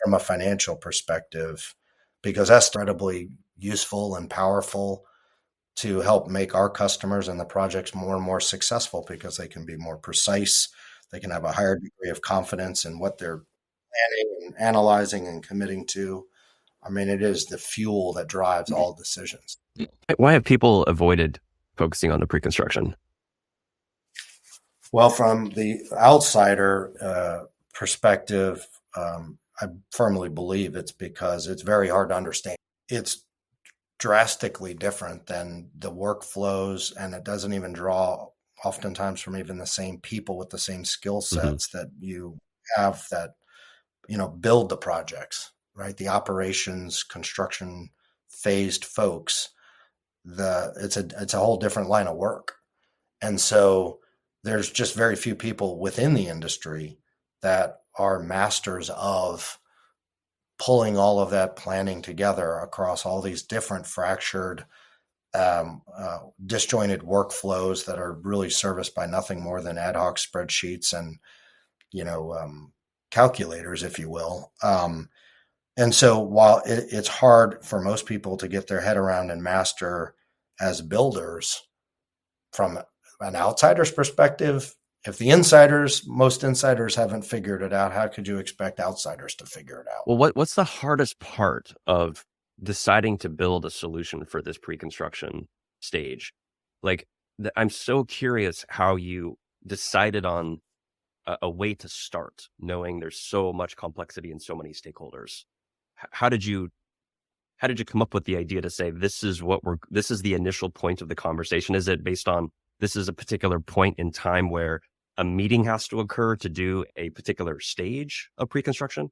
C: from a financial perspective, because that's incredibly useful and powerful to help make our customers and the projects more and more successful, because they can be more precise. They can have a higher degree of confidence in what they're planning and analyzing and committing to. I mean, it is the fuel that drives all decisions.
B: Why have people avoided focusing on the pre-construction?
C: Well, from the outsider perspective, I firmly believe it's because it's very hard to understand. It's drastically different than the workflows, and it doesn't even draw oftentimes from even the same people with the same skill sets that you have that, build the projects, right? The operations, construction phased folks, it's a whole different line of work. And so there's just very few people within the industry that are masters of pulling all of that planning together across all these different fractured, disjointed workflows that are really serviced by nothing more than ad hoc spreadsheets and, calculators, if you will. And so while it's hard for most people to get their head around and master as builders from an outsider's perspective, if most insiders haven't figured it out, how could you expect outsiders to figure it out?
B: Well, what's the hardest part of deciding to build a solution for this pre-construction stage? Like, I'm so curious how you decided on a way to start, knowing there's so much complexity and so many stakeholders. How did you come up with the idea to say, this is the initial point of the conversation? Is it based on, this is a particular point in time where a meeting has to occur to do a particular stage of pre-construction?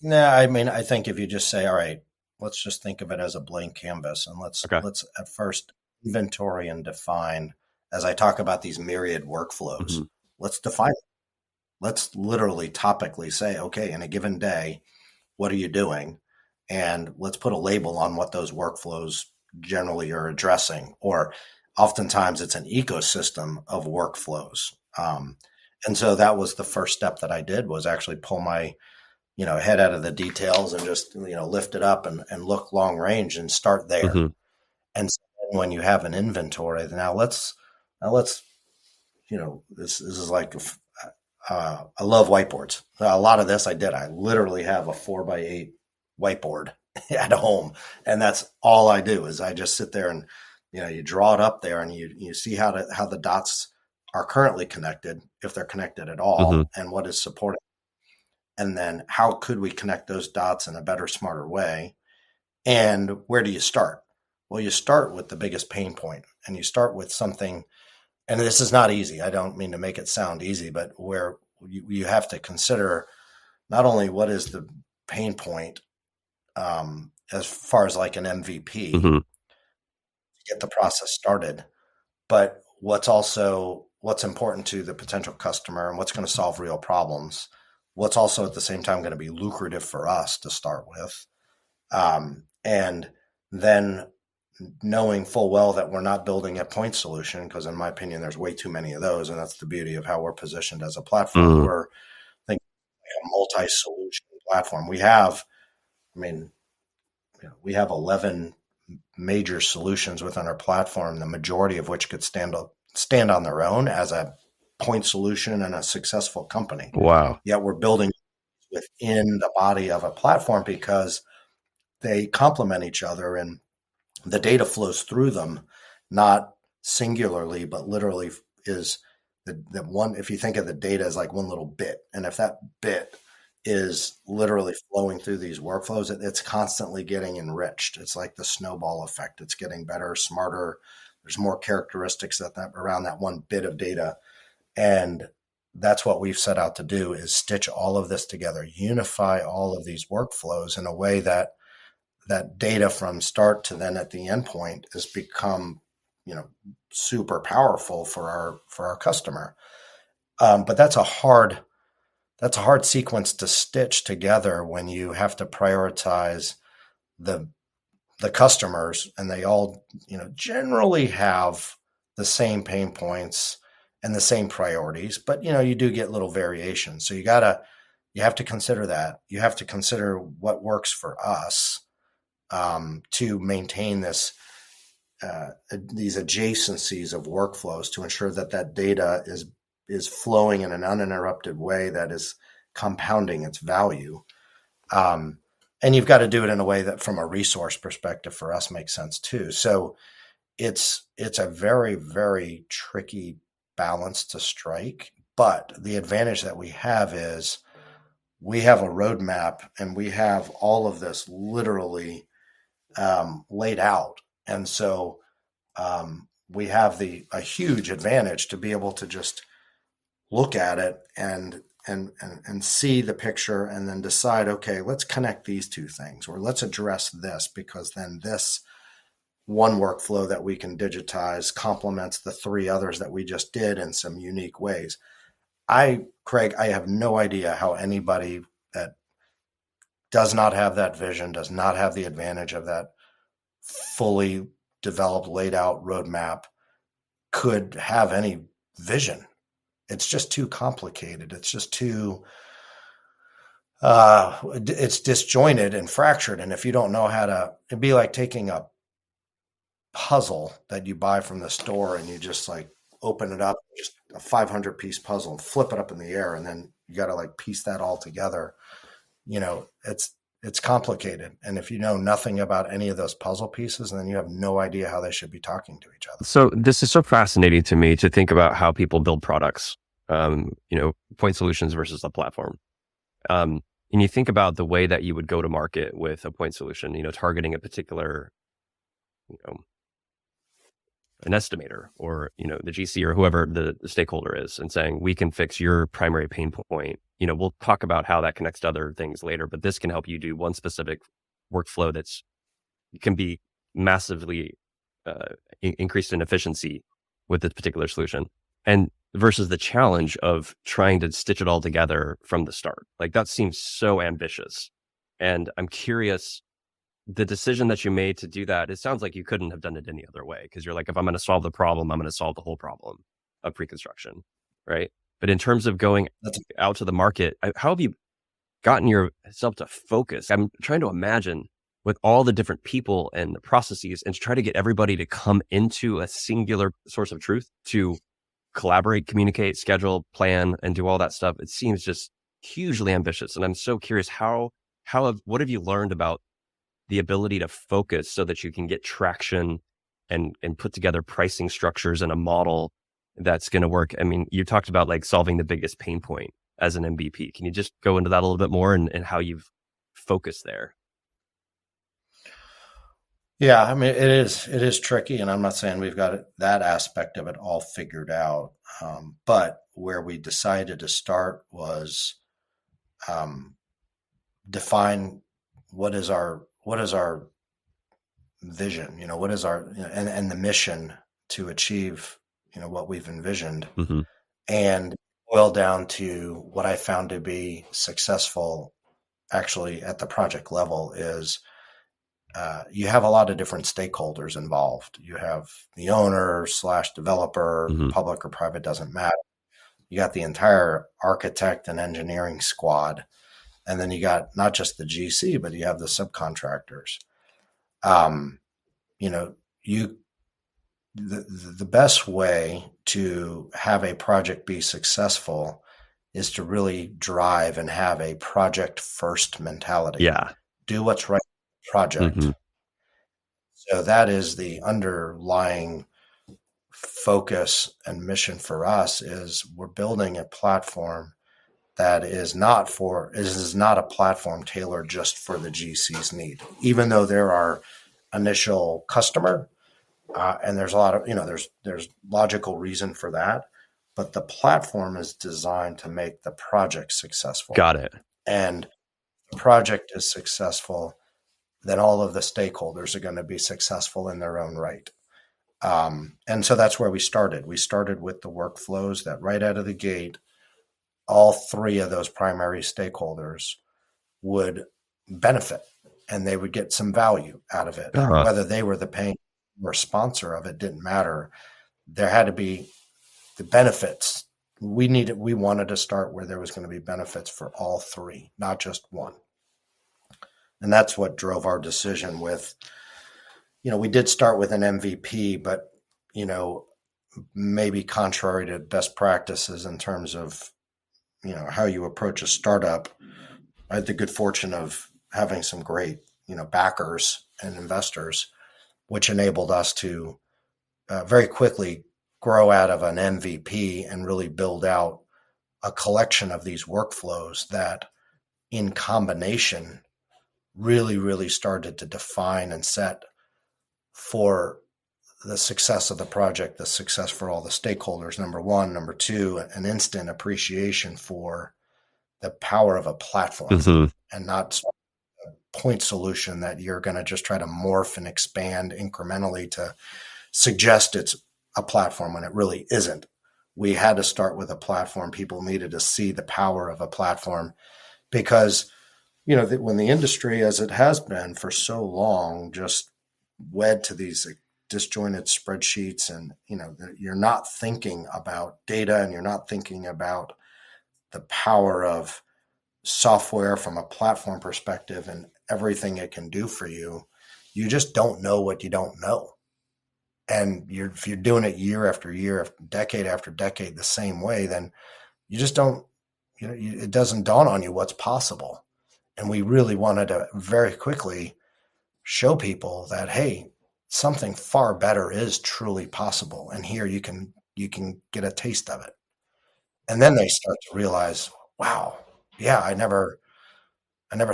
C: No, I mean, I think if you just say, all right, let's just think of it as a blank canvas, and let's at first inventory and define, as I talk about these myriad workflows, let's define it. let's literally topically say, okay, in a given day, what are you doing? And let's put a label on what those workflows generally are addressing. Or oftentimes it's an ecosystem of workflows. And so that was the first step that I did, was actually pull my head out of the details and just lift it up and look long range and start there.
B: Mm-hmm.
C: And so when you have an inventory, now let's this is like I love whiteboards. A lot of this I did. I literally have a 4x8 whiteboard at home, and that's all I do. Is I just sit there and you draw it up there, and you see how the dots are currently connected, if they're connected at all,
B: Mm-hmm.
C: and what is supported. And then how could we connect those dots in a better, smarter way? And where do you start? Well, you start with the biggest pain point, and you start with something, and this is not easy. I don't mean to make it sound easy, but where you have to consider not only what is the pain point as far as like an MVP,
B: Mm-hmm.
C: get the process started, but what's important to the potential customer and what's going to solve real problems. What's also at the same time going to be lucrative for us to start with. And then knowing full well that we're not building a point solution, because in my opinion, there's way too many of those. And that's the beauty of how we're positioned as a platform.
B: Mm-hmm.
C: We're thinking like a multi-solution platform. We have 11 major solutions within our platform, the majority of which could stand on their own as a point solution and a successful company.
B: Wow.
C: Yet we're building within the body of a platform because they complement each other and the data flows through them, not singularly, but literally is the one. If you think of the data as like one little bit, and if that bit is literally flowing through these workflows, it's constantly getting enriched. It's like the snowball effect. It's getting better, smarter. There's more characteristics that around that one bit of data. And that's what we've set out to do, is stitch all of this together, unify all of these workflows in a way that data from start to then at the end point has become, super powerful for our customer. But that's a hard sequence to stitch together when you have to prioritize the customers, and they all, generally have the same pain points and the same priorities, but you do get little variations. So you have to consider that. You have to consider what works for us to maintain these adjacencies of workflows to ensure that data is flowing in an uninterrupted way that is compounding its value. And you've got to do it in a way that from a resource perspective for us makes sense too. So it's a very, very tricky balance to strike. But the advantage that we have is we have a roadmap, and we have all of this literally laid out. And so we have a huge advantage to be able to just look at it and see the picture, and then decide, okay, let's connect these two things, or let's address this, because then this one workflow that we can digitize complements the three others that we just did in some unique ways. Kraig, I have no idea how anybody that does not have that vision, does not have the advantage of that fully developed, laid out roadmap, could have any vision. It's just too complicated. It's just too, it's disjointed and fractured. And if you don't know it'd be like taking a puzzle that you buy from the store, and you just like open it up, just a 500-piece puzzle, and flip it up in the air. And then you got to like piece that all together. It's complicated. And if you know nothing about any of those puzzle pieces, then you have no idea how they should be talking to each other.
B: So this is so fascinating to me to think about how people build products, point solutions versus a platform. And you think about the way that you would go to market with a point solution, targeting a particular, an estimator or, the GC or whoever the stakeholder is, and saying, we can fix your primary pain point. We'll talk about how that connects to other things later, but this can help you do one specific workflow can be massively increased in efficiency with this particular solution. And versus the challenge of trying to stitch it all together from the start. Like that seems so ambitious. And I'm curious, the decision that you made to do that, it sounds like you couldn't have done it any other way because you're like, if I'm going to solve the problem, I'm going to solve the whole problem of pre-construction, right? But in terms of going out to the market, how have you gotten yourself to focus? I'm trying to imagine with all the different people and the processes and to try to get everybody to come into a singular source of truth to collaborate, communicate, schedule, plan, and do all that stuff. It seems just hugely ambitious. And I'm so curious, what have you learned about the ability to focus so that you can get traction and put together pricing structures and a model that's going to work? I mean, you talked about like solving the biggest pain point as an MVP. Can you just go into that a little bit more and how you've focused there?
C: Yeah, I mean, it is tricky, and I'm not saying we've got that aspect of it all figured out. But where we decided to start was define what is our vision, what is our, and the mission to achieve, what we've envisioned,
B: Mm-hmm.
C: and boil down to what I found to be successful actually at the project level is you have a lot of different stakeholders involved. You have the owner / developer,
B: Mm-hmm.
C: public or private, doesn't matter. You got the entire architect and engineering squad. And then you got not just the GC, but you have the subcontractors. The best way to have a project be successful is to really drive and have a project first mentality.
B: Yeah.
C: Do what's right for the project.
B: Mm-hmm.
C: So that is the underlying focus and mission for us is we're building a platform that is not a platform tailored just for the GC's need, even though they're our initial customer. And there's a lot of, there's logical reason for that, but the platform is designed to make the project successful.
B: Got it.
C: And the project is successful, then all of the stakeholders are going to be successful in their own right. And so that's where we started. We started with the workflows that right out of the gate, all three of those primary stakeholders would benefit and they would get some value out of it.
B: Uh-huh.
C: Whether they were the paying or sponsor of it didn't matter. There had to be the benefits. We wanted to start where there was going to be benefits for all three, not just one. And that's what drove our decision with, we did start with an MVP, but, maybe contrary to best practices in terms of, how you approach a startup. I had the good fortune of having some great, backers and investors, which enabled us to very quickly grow out of an MVP and really build out a collection of these workflows that in combination really, really started to define and set for the success of the project, the success for all the stakeholders, number one. Number two, an instant appreciation for the power of a platform
B: Mm-hmm.
C: and not a point solution that you're going to just try to morph and expand incrementally to suggest it's a platform when it really isn't. We had to start with a platform. People needed to see the power of a platform because, when the industry, as it has been for so long, just wed to these disjointed spreadsheets and, you're not thinking about data and you're not thinking about the power of software from a platform perspective and everything it can do for you, you just don't know what you don't know. And if you're doing it year after year, decade after decade, the same way, then you just don't, it doesn't dawn on you what's possible. And we really wanted to very quickly show people that, hey, something far better is truly possible. And here you can get a taste of it. And then they start to realize, wow, yeah, I never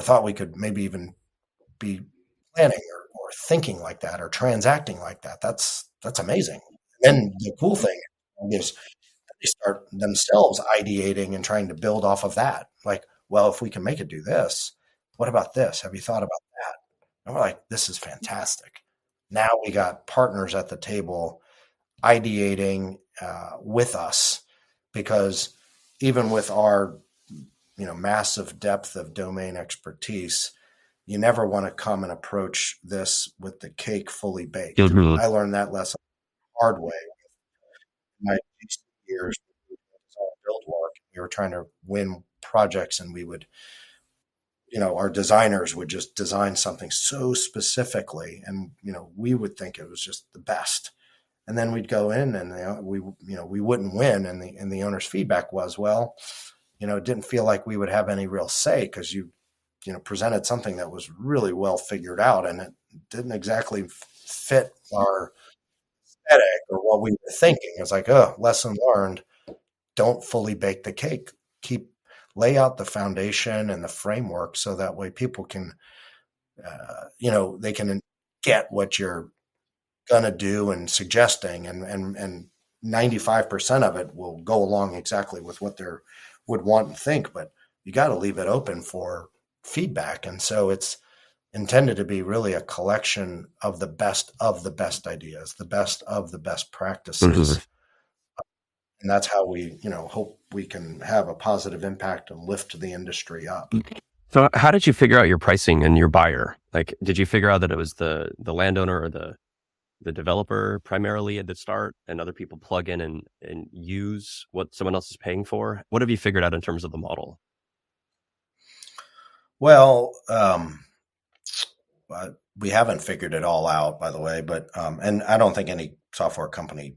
C: thought we could maybe even be planning or thinking like that or transacting like that. That's amazing. Then the cool thing is they start themselves ideating and trying to build off of that. Like, well, if we can make it do this, what about this? Have you thought about that? And we're like, this is fantastic. Now we got partners at the table ideating with us because even with our massive depth of domain expertise, you never want to come and approach this with the cake fully baked.
B: Mhm.
C: I learned that lesson the hard way. My years build work, we were trying to win projects, and we would, our designers would just design something so specifically, and we would think it was just the best. And then we'd go in, and we wouldn't win, and the owner's feedback was, well, it didn't feel like we would have any real say because you presented something that was really well figured out, and it didn't exactly fit our aesthetic or what we were thinking. It's like, oh, lesson learned. Don't fully bake the cake. Lay out the foundation and the framework so that way people can, they can get what you're gonna do and suggesting, and 95% of it will go along exactly with what they would want and think, but you got to leave it open for feedback. And so it's intended to be really a collection of the best ideas, the best of the best practices. And that's how we, hope we can have a positive impact and lift the industry up.
B: So how did you figure out your pricing and your buyer? Like, did you figure out that it was the landowner or the developer primarily at the start, and other people plug in and use what someone else is paying for? What have you figured out in terms of the model?
C: Well, we haven't figured it all out, by the way, but and I don't think any software company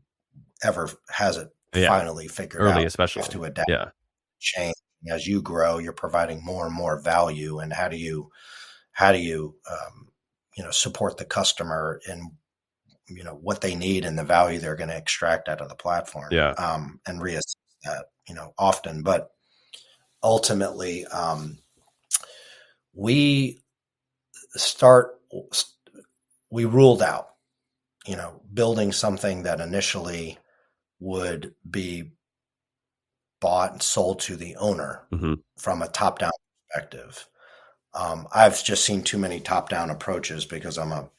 C: ever has it finally figured out.
B: Especially.
C: You have to adapt, change as you grow. You're providing more and more value, and how do you support the customer in what they need and the value they're going to extract out of the platform, and reassess that often. But ultimately, we ruled out building something that initially would be bought and sold to the owner from a top-down perspective. I've just seen too many top-down approaches because I'm a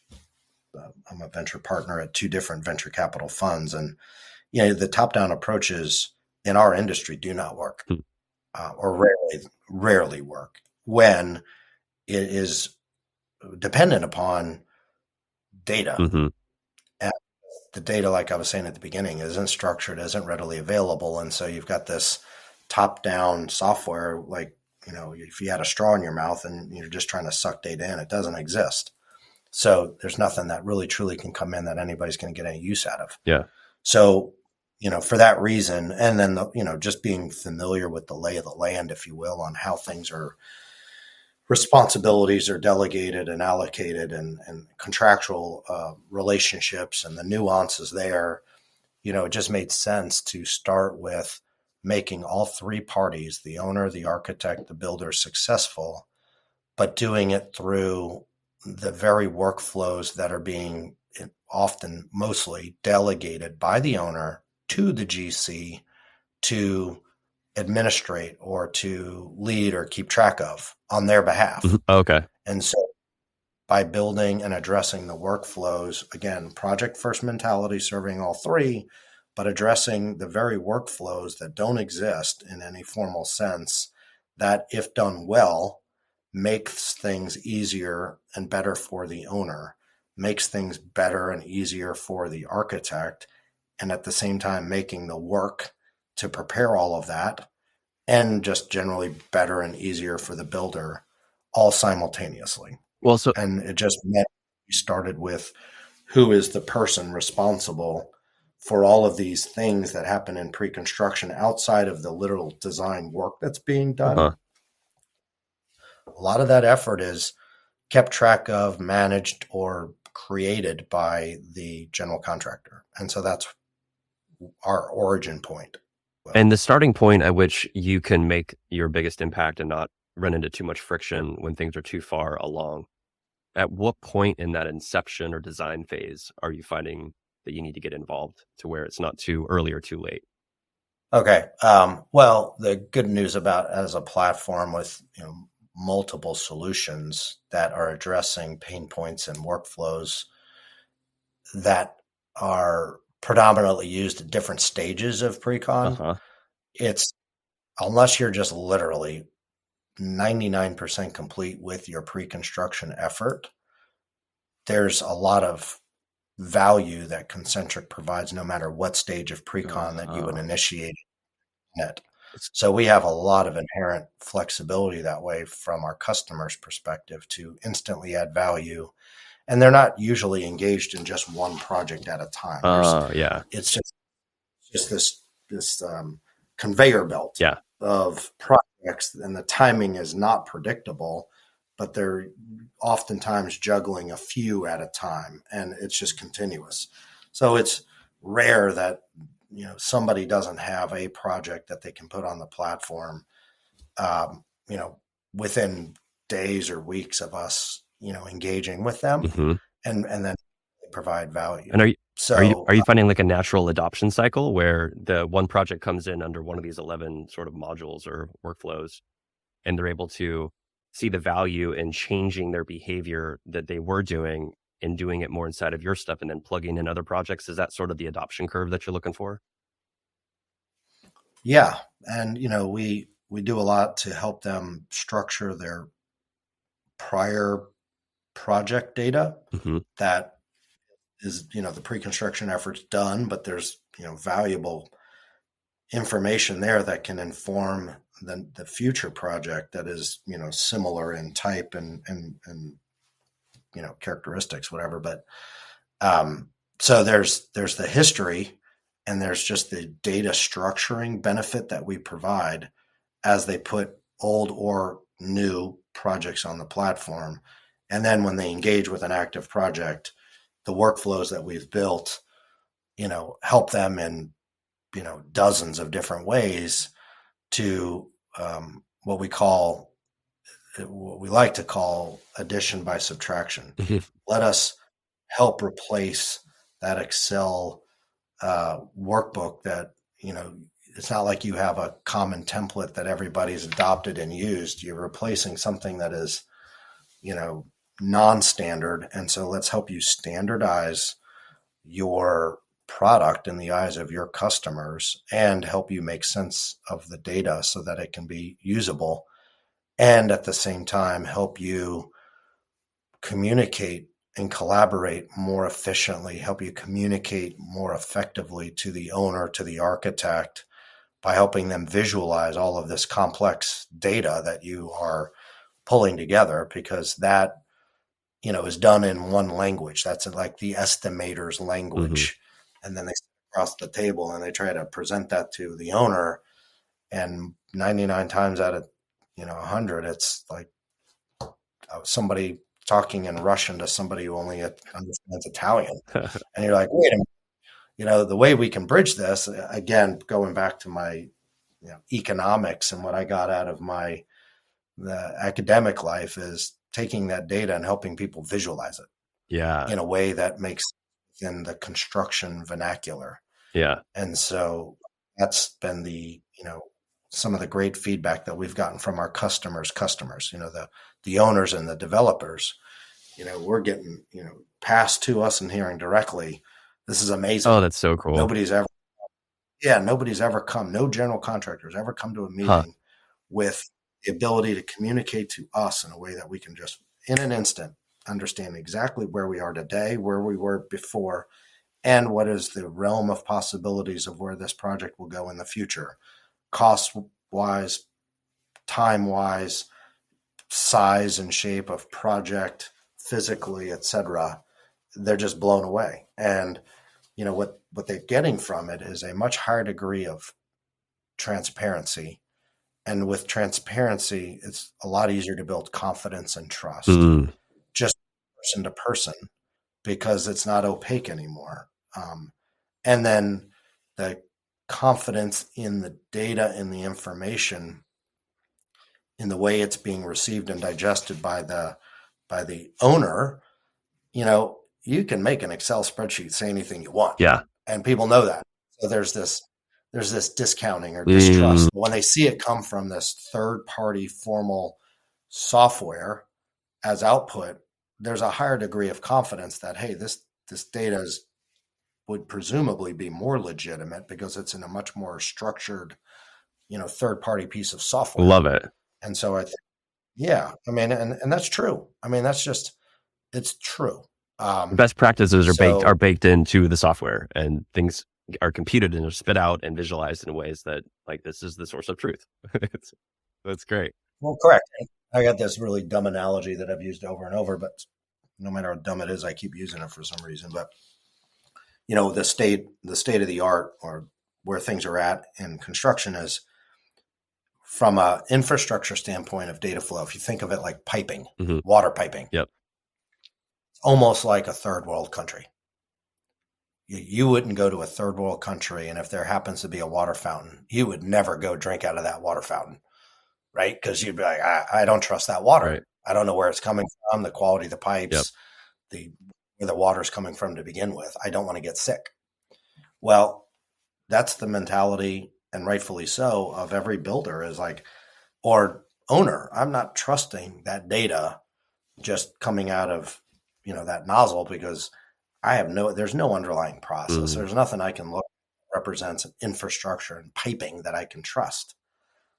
C: venture partner at two different venture capital funds, and the top-down approaches in our industry do not work, or rarely work when it is dependent upon data. And the data, like I was saying at the beginning, isn't structured, isn't readily available, and so you've got this top-down software, like if you had a straw in your mouth and you're just trying to suck data in, it doesn't exist. So there's nothing that really truly can come in that anybody's going to get any use out of.
B: Yeah.
C: So, for that reason, and then, just being familiar with the lay of the land, if you will, on how responsibilities are delegated and allocated, and contractual relationships and the nuances there, it just made sense to start with making all three parties, the owner, the architect, the builder, successful, but doing it through the very workflows that are being mostly delegated by the owner to the GC to administrate or to lead or keep track of on their behalf.
B: Okay.
C: And so by building and addressing the workflows, again, project first mentality, serving all three, but addressing the very workflows that don't exist in any formal sense, that if done well, makes things easier and better for the owner, makes things better and easier for the architect, and at the same time making the work to prepare all of that, and just generally better and easier for the builder, all simultaneously. And it just meant we started with who is the person responsible for all of these things that happen in pre-construction outside of the literal design work that's being done. A lot of that effort is kept track of, managed, or created by the general contractor. And so that's our origin point.
B: And the starting point at which you can make your biggest impact and not run into too much friction when things are too far along. At what point in that inception or design phase are you finding that you need to get involved to where it's not too early or too late?
C: Okay. Well, the good news about as a platform with multiple solutions that are addressing pain points and workflows that are predominantly used at different stages of pre-con it's unless you're just literally 99% complete with your pre-construction effort, there's a lot of value that ConCntric provides no matter what stage of pre-con that you would initiate it. So we have a lot of inherent flexibility that way from our customers' perspective to instantly add value. And they're not usually engaged in just one project at a time. It's just this conveyor belt of projects, and the timing is not predictable, but they're oftentimes juggling a few at a time, and it's just continuous. So it's rare that somebody doesn't have a project that they can put on the platform, within days or weeks of us, engaging with them, and then provide value.
B: And are you finding like a natural adoption cycle where the one project comes in under one of these 11 sort of modules or workflows, and they're able to see the value in changing their behavior that they were doing and doing it more inside of your stuff and then plugging in other projects? Is that sort of the adoption curve that you're looking for?
C: Yeah. And, we do a lot to help them structure their prior project data that is, the pre-construction effort's done, but there's, valuable information there that can inform the future project that is, similar in type and characteristics, whatever. But so there's the history, and there's just the data structuring benefit that we provide as they put old or new projects on the platform. And then when they engage with an active project, the workflows that we've built, help them in, dozens of different ways to what we like to call addition by subtraction. Let us help replace that Excel workbook that, it's not like you have a common template that everybody's adopted and used. You're replacing something that is, non-standard. And so let's help you standardize your product in the eyes of your customers and help you make sense of the data so that it can be usable. And at the same time, help you communicate and collaborate more efficiently, help you communicate more effectively to the owner, to the architect, by helping them visualize all of this complex data that you are pulling together, because that, is done in one language. That's like the estimator's language. And then they sit across the table and they try to present that to the owner. And 99 times out of, 100, it's like somebody talking in Russian to somebody who only understands Italian. And you're like, wait a minute, the way we can bridge this, again, going back to my economics and what I got out of the academic life, is taking that data and helping people visualize it in a way that makes in the construction vernacular. And so that's been some of the great feedback that we've gotten from our customers, the owners and the developers. We're getting, passed to us and hearing directly, this is amazing.
B: Oh, that's so cool.
C: Nobody's ever come, no general contractors ever come to a meeting with the ability to communicate to us in a way that we can just, in an instant, understand exactly where we are today, where we were before, and what is the realm of possibilities of where this project will go in the future, cost-wise, time-wise, size and shape of project, physically, etc. They're just blown away. And what they're getting from it is a much higher degree of transparency. And with transparency, it's a lot easier to build confidence and trust, just person to person, because it's not opaque anymore. And then the confidence in the data and the information, in the way it's being received and digested by the owner. You can make an Excel spreadsheet say anything you want. And people know that. So there's this discounting or distrust. When they see it come from this third-party formal software as output, there's a higher degree of confidence that, hey, this data would presumably be more legitimate because it's in a much more structured third-party piece of software.
B: Love it.
C: And so I think, yeah, I mean, and that's true. I mean, it's true.
B: Best practices are
C: so
B: baked into the software, and things are computed and are spit out and visualized in ways that, like, this is the source of truth. That's great.
C: well, correct. I got this really dumb analogy that I've used over and over, but no matter how dumb it is, I keep using it for some reason. But the state of the art, or where things are at in construction, is from an infrastructure standpoint of data flow. If you think of it like piping, water piping,
B: Yep,
C: almost like a third world country. You wouldn't go to a third world country, and if there happens to be a water fountain, you would never go drink out of that water fountain, right? Because you'd be like, I don't trust that water.
B: right.
C: I don't know where it's coming from, the quality of the pipes,
B: Yep.
C: where the water's coming from to begin with. I don't want to get sick. Well, that's the mentality, and rightfully so, of every builder, is like, or owner. I'm not trusting that data just coming out of that nozzle, because there's no underlying process. There's nothing I can look that represents an infrastructure and piping that I can trust.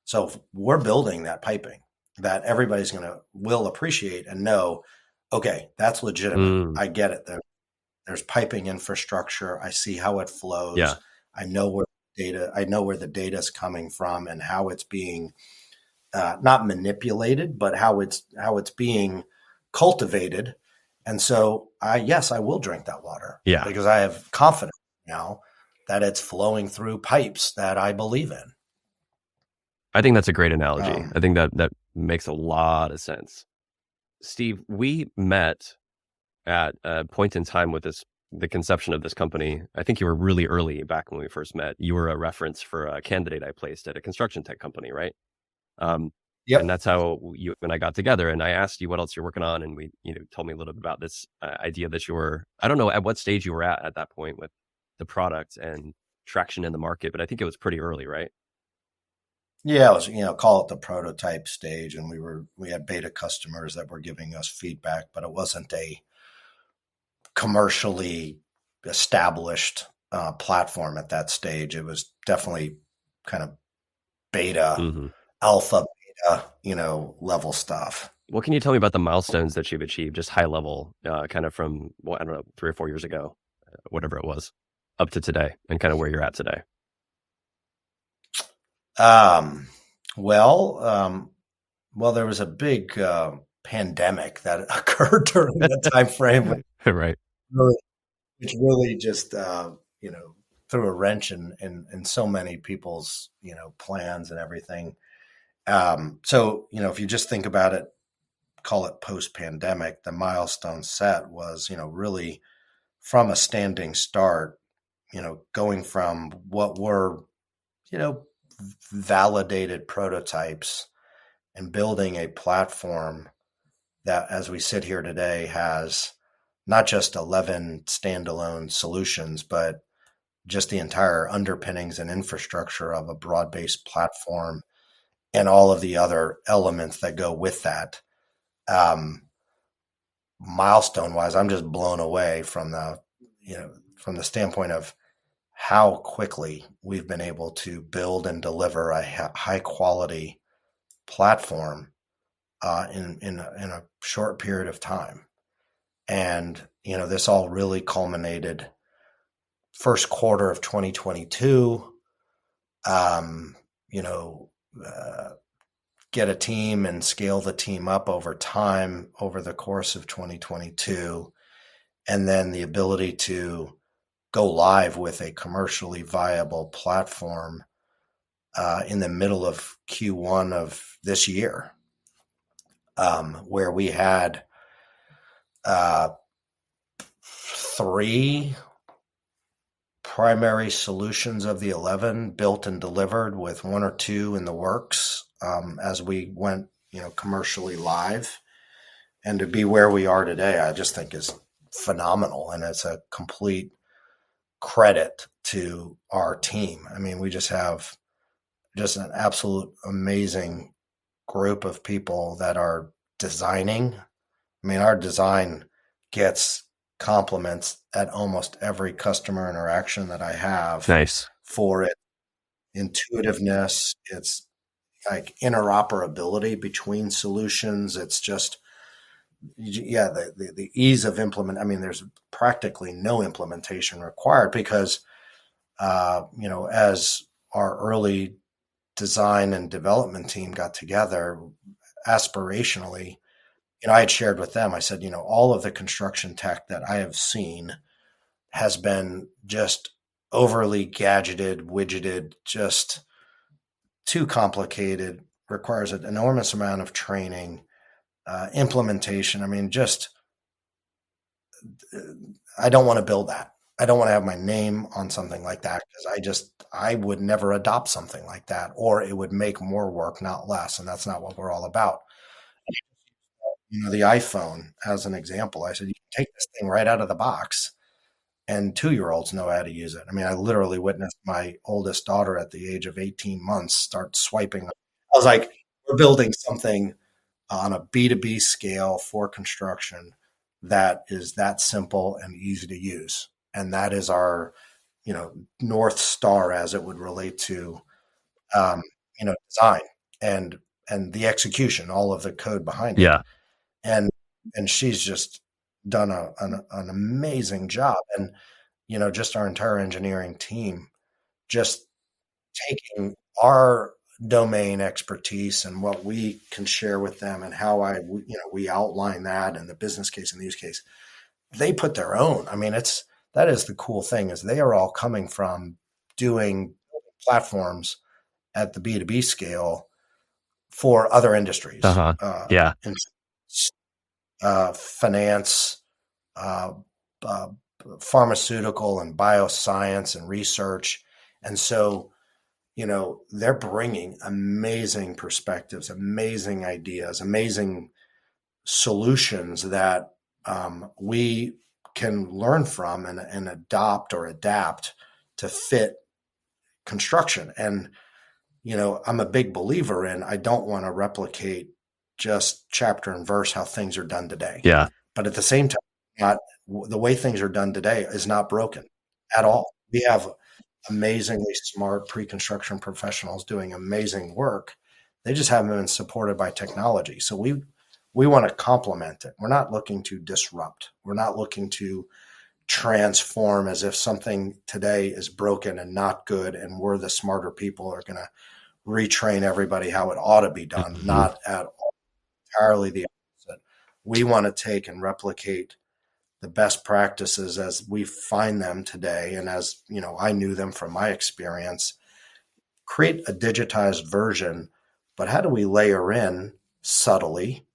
C: So if we're building that piping that everybody's will appreciate and know, okay, that's legitimate. I get it. There's piping infrastructure. I see how it flows.
B: Yeah.
C: I know where the data is coming from, and how it's being not manipulated, but how it's being cultivated. And so I will drink that water, because I have confidence now that it's flowing through pipes that I believe in.
B: I think that's a great analogy. I think that makes a lot of sense. Steve, we met at a point in time with the conception of this company. I think you were really early back when we first met. You were a reference for a candidate I placed at a construction tech company, right?
C: Yep.
B: And that's how you and I got together. And I asked you what else you're working on, and we, told me a little bit about this idea that I don't know at what stage you were at that point with the product and traction in the market, but I think it was pretty early, right?
C: Yeah, it was, call it the prototype stage, and we had beta customers that were giving us feedback, but it wasn't a commercially established platform at that stage. It was definitely kind of beta, alpha, beta, level stuff.
B: What can you tell me about the milestones that you've achieved, just high level, kind of from, I don't know, 3 or 4 years ago, whatever it was, up to today, and kind of where you're at today?
C: Well, there was a big pandemic that occurred during that time frame,
B: right?
C: Which really just threw a wrench in so many people's plans and everything. So if you just think about it, call it post-pandemic, the milestone set was really from a standing start, going from what were validated prototypes and building a platform that, as we sit here today, has not just 11 standalone solutions, but just the entire underpinnings and infrastructure of a broad-based platform and all of the other elements that go with that. Milestone-wise, I'm just blown away from the standpoint of how quickly we've been able to build and deliver a high-quality platform in a short period of time. And, this all really culminated first quarter of 2022, get a team and scale the team up over time over the course of 2022. And then the ability to go live with a commercially viable platform in the middle of Q1 of this year, where we had 3 primary solutions of the 11 built and delivered, with 1 or 2 in the works as we went, commercially live. And to be where we are today, I just think is phenomenal, and it's a complete credit to our team. I mean, we just have an absolute amazing group of people that are designing. I mean, our design gets compliments at almost every customer interaction that I have.
B: Nice.
C: For it, intuitiveness. It's like interoperability between solutions. It's just, yeah, the ease of implement. I mean, there's practically no implementation required because, as our early design and development team got together aspirationally, I had shared with them, I said, all of the construction tech that I have seen has been just overly gadgeted, widgeted, just too complicated, requires an enormous amount of training, implementation. I mean, just, I don't want to build that. I don't want to have my name on something like that because I would never adopt something like that, or it would make more work, not less. And that's not what we're all about. The iPhone as an example, I said, you can take this thing right out of the box and 2-year-olds know how to use it. I mean, I literally witnessed my oldest daughter at the age of 18 months start swiping. I was like, we're building something on a B2B scale for construction that is that simple and easy to use. And that is our, North Star as it would relate to, design and the execution, all of the code behind it.
B: Yeah.
C: And she's just done an amazing job. And, just our entire engineering team, just taking our domain expertise and what we can share with them and how we outline that and the business case and the use case, they put their own. I mean, that is the cool thing is they are all coming from doing platforms at the B2B scale for other industries.
B: Yeah.
C: Finance, pharmaceutical and bioscience and research. And so, they're bringing amazing perspectives, amazing ideas, amazing solutions that we can learn from and adopt or adapt to fit construction. And, I'm a big believer in, I don't want to replicate just chapter and verse how things are done today.
B: Yeah.
C: But at the same time, the way things are done today is not broken at all. We have amazingly smart pre-construction professionals doing amazing work. They just haven't been supported by technology. So we want to complement it. We're not looking to disrupt. We're not looking to transform as if something today is broken and not good and we're the smarter people are going to retrain everybody how it ought to be done. Mm-hmm. Not at all. Entirely the opposite. We want to take and replicate the best practices as we find them today. And as, I knew them from my experience, create a digitized version, but how do we layer in subtly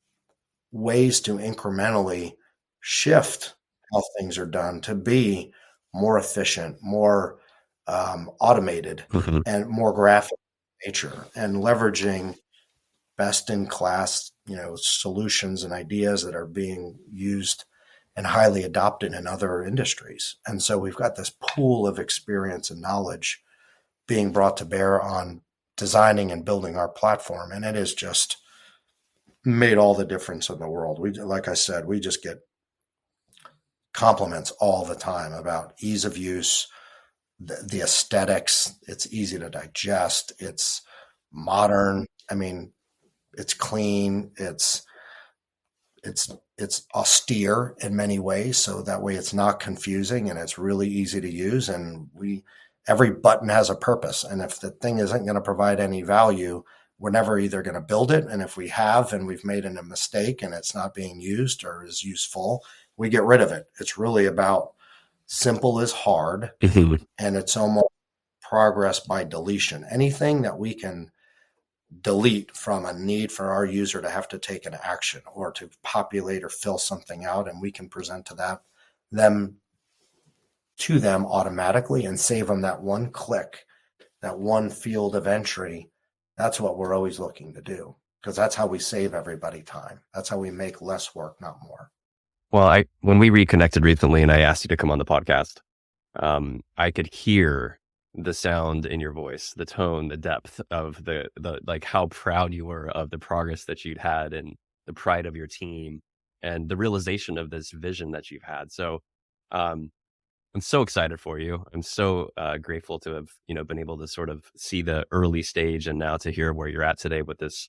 C: ways to incrementally shift how things are done to be more efficient, more automated, mm-hmm. and more graphic in nature, and leveraging best in class, solutions and ideas that are being used and highly adopted in other industries. And so we've got this pool of experience and knowledge being brought to bear on designing and building our platform. And it has just made all the difference in the world. Like I said, we just get compliments all the time about ease of use, the aesthetics. It's easy to digest. It's modern. I mean, it's clean. It's austere in many ways, so that way it's not confusing and it's really easy to use. And every button has a purpose. And if the thing isn't going to provide any value, we're never either going to build it. And if we have and we've made a mistake and it's not being used or is useful, we get rid of it. It's really about simple is hard, mm-hmm. and it's almost progress by deletion. Anything that we can delete from a need for our user to have to take an action or to populate or fill something out, and we can present to them automatically and save them that one click, that one field of entry. That's what we're always looking to do, because that's how we save everybody time. That's how we make less work, not more.
B: Well, when we reconnected recently and I asked you to come on the podcast, I could hear the sound in your voice, the tone, the depth of the like how proud you were of the progress that you'd had and the pride of your team and the realization of this vision that you've had. So I'm so excited for you. I'm so grateful to have, been able to sort of see the early stage and now to hear where you're at today with this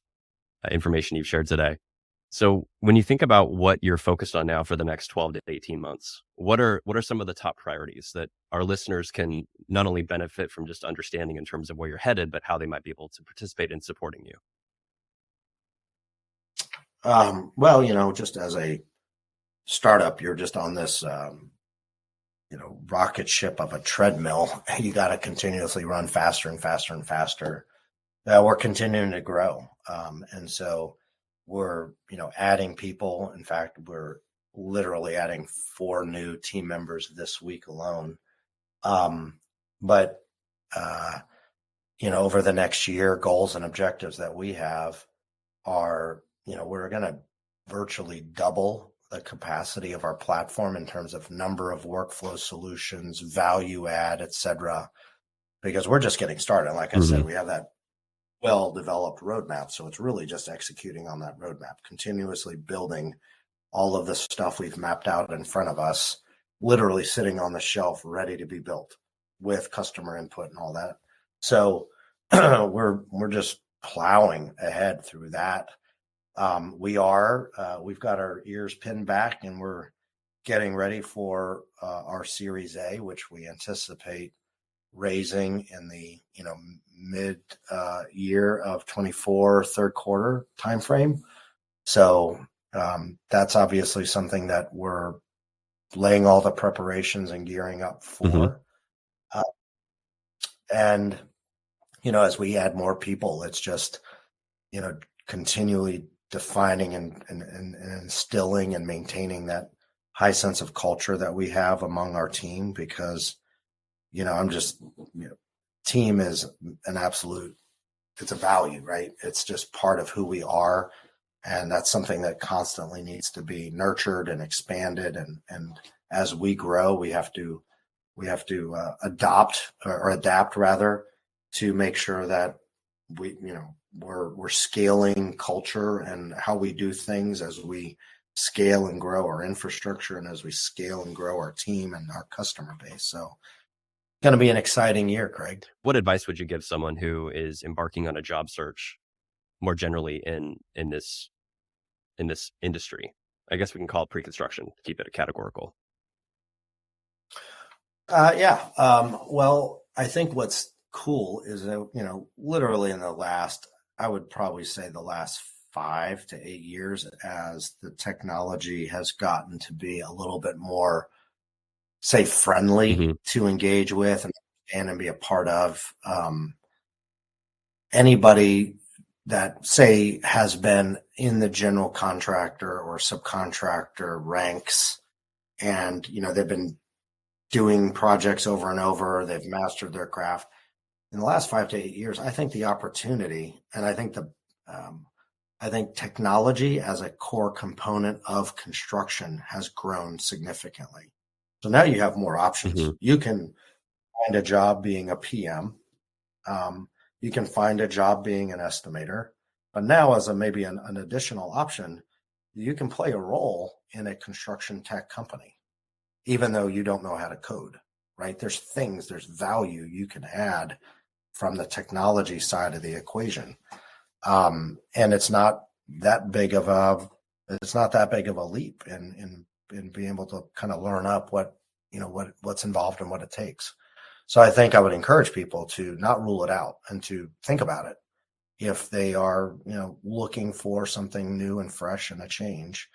B: information you've shared today. So when you think about what you're focused on now for the next 12 to 18 months, what are some of the top priorities that our listeners can not only benefit from just understanding in terms of where you're headed, but how they might be able to participate in supporting you?
C: Well, just as a startup, you're just on this, rocket ship of a treadmill. You got to continuously run faster and faster and faster. We're continuing to grow. And so we're, adding people. In fact, we're literally adding 4 new team members this week alone. But, over the next year, goals and objectives that we have are, we're going to virtually double the capacity of our platform in terms of number of workflow solutions, value add, et cetera, because we're just getting started. Like I said, we have that well-developed roadmap. So it's really just executing on that roadmap, continuously building all of the stuff we've mapped out in front of us, literally sitting on the shelf, ready to be built with customer input and all that. So we're just plowing ahead through that. We've got our ears pinned back and we're getting ready for our Series A, which we anticipate raising in the mid year of 24, third quarter timeframe. So that's obviously something that we're laying all the preparations and gearing up for. And as we add more people, it's just continually defining and instilling and maintaining that high sense of culture that we have among our team, because I'm just, team is an absolute, it's a value, right? It's just part of who we are. And that's something that constantly needs to be nurtured and expanded. And as we grow, we have to adapt rather, to make sure that we're scaling culture and how we do things as we scale and grow our infrastructure and as we scale and grow our team and our customer base. So going to be an exciting year, Kraig.
B: What advice would you give someone who is embarking on a job search more generally in this industry? I guess we can call it pre-construction, keep it categorical.
C: Well, I think what's cool is that, literally in the last, I would probably say the last 5 to 8 years, as the technology has gotten to be a little bit more, say, friendly to engage with and be a part of. Anybody that, say, has been in the general contractor or subcontractor ranks, and they've been doing projects over and over, they've mastered their craft. In the last 5 to 8 years, I think the opportunity, and I think technology as a core component of construction has grown significantly. So now you have more options. You can find a job being a PM. You can find a job being an estimator. But now, as maybe an additional option, you can play a role in a construction tech company, even though you don't know how to code, right? There's value you can add from the technology side of the equation. And it's not that big of a leap in being able to kind of learn up what's involved and what it takes. So I think I would encourage people to not rule it out and to think about it if they are, looking for something new and fresh and a change.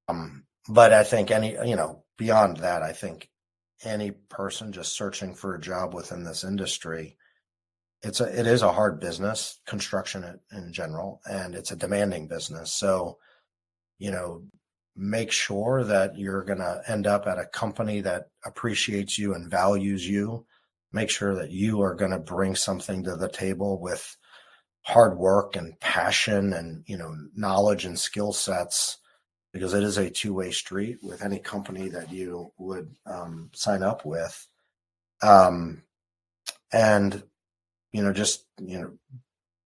C: But I think beyond that, I think any person just searching for a job within this industry, it is a hard business, construction in general, and it's a demanding business. So, make sure that you're going to end up at a company that appreciates you and values you. Make sure that you are going to bring something to the table with hard work and passion and, knowledge and skill sets, because it is a two-way street with any company that you would sign up with. And, just,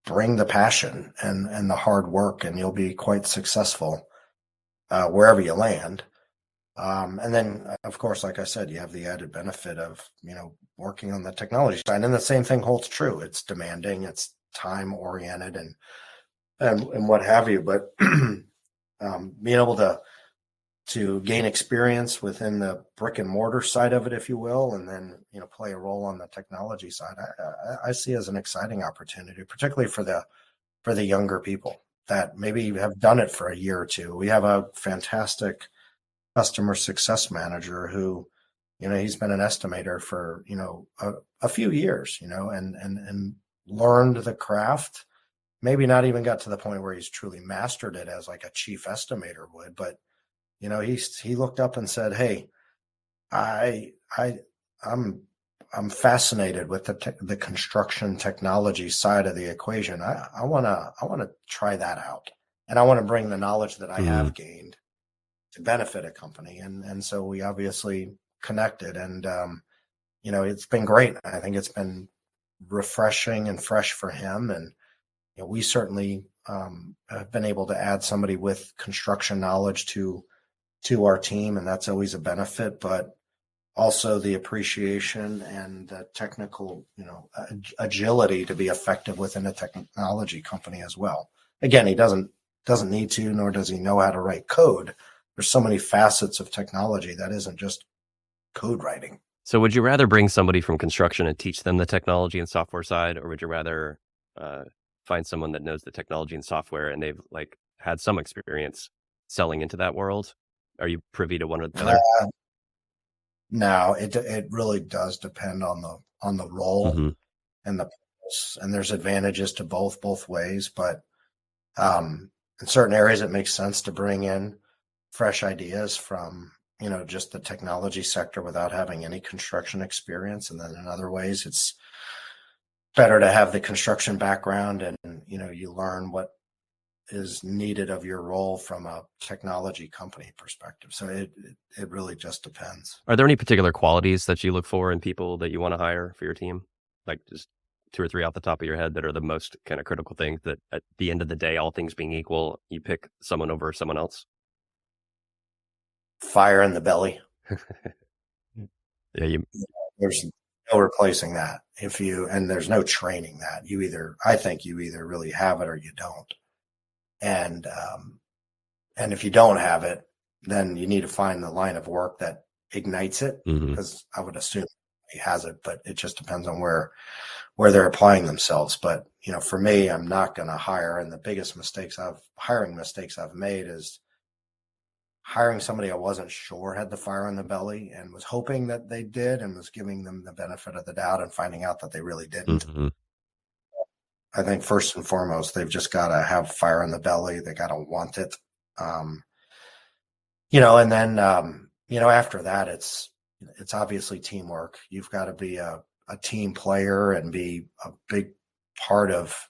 C: bring the passion and the hard work, and you'll be quite successful wherever you land. And then, of course, like I said, you have the added benefit of, working on the technology side. And the same thing holds true. It's demanding, it's time oriented and what have you. But being able to gain experience within the brick and mortar side of it, if you will, and then, play a role on the technology side, I see as an exciting opportunity, particularly for the younger people that maybe have done it for a year or two. We have a fantastic customer success manager who, he's been an estimator for, a few years, and learned the craft, maybe not even got to the point where he's truly mastered it as like a chief estimator would, but, he looked up and said, "Hey, I'm fascinated with the construction technology side of the equation. I want to try that out. And I want to bring the knowledge that I have gained to benefit a company." And so we obviously connected, and it's been great. I think it's been refreshing and fresh for him, and we certainly have been able to add somebody with construction knowledge to our team, and that's always a benefit. But also the appreciation and the technical, agility to be effective within a technology company as well. Again, he doesn't need to, nor does he know how to write code. There's so many facets of technology that isn't just code writing.
B: So would you rather bring somebody from construction and teach them the technology and software side, or would you rather find someone that knows the technology and software and they've like had some experience selling into that world? Are you privy to one or the other?
C: No, it really does depend on the role and the purpose, and there's advantages to both ways. But in certain areas, it makes sense to bring in fresh ideas from just the technology sector without having any construction experience, and then in other ways, it's better to have the construction background, and you learn what is needed of your role from a technology company perspective. So it really just depends.
B: Are there any particular qualities that you look for in people that you want to hire for your team? Like just 2 or 3 off the top of your head that are the most kind of critical things that at the end of the day, all things being equal, you pick someone over someone else?
C: Fire in the belly.
B: Yeah,
C: There's no replacing that. And there's no training that. I think you either really have it or you don't. And if you don't have it, then you need to find the line of work that ignites it, because I would assume he has it, but it just depends on where they're applying themselves. But, for me, I'm not going to hire. And the biggest hiring mistakes I've made is hiring somebody I wasn't sure had the fire in the belly and was hoping that they did and was giving them the benefit of the doubt and finding out that they really didn't. I think first and foremost, they've just got to have fire in the belly. They got to want it. And then, after that, it's obviously teamwork. You've got to be a team player and be a big part of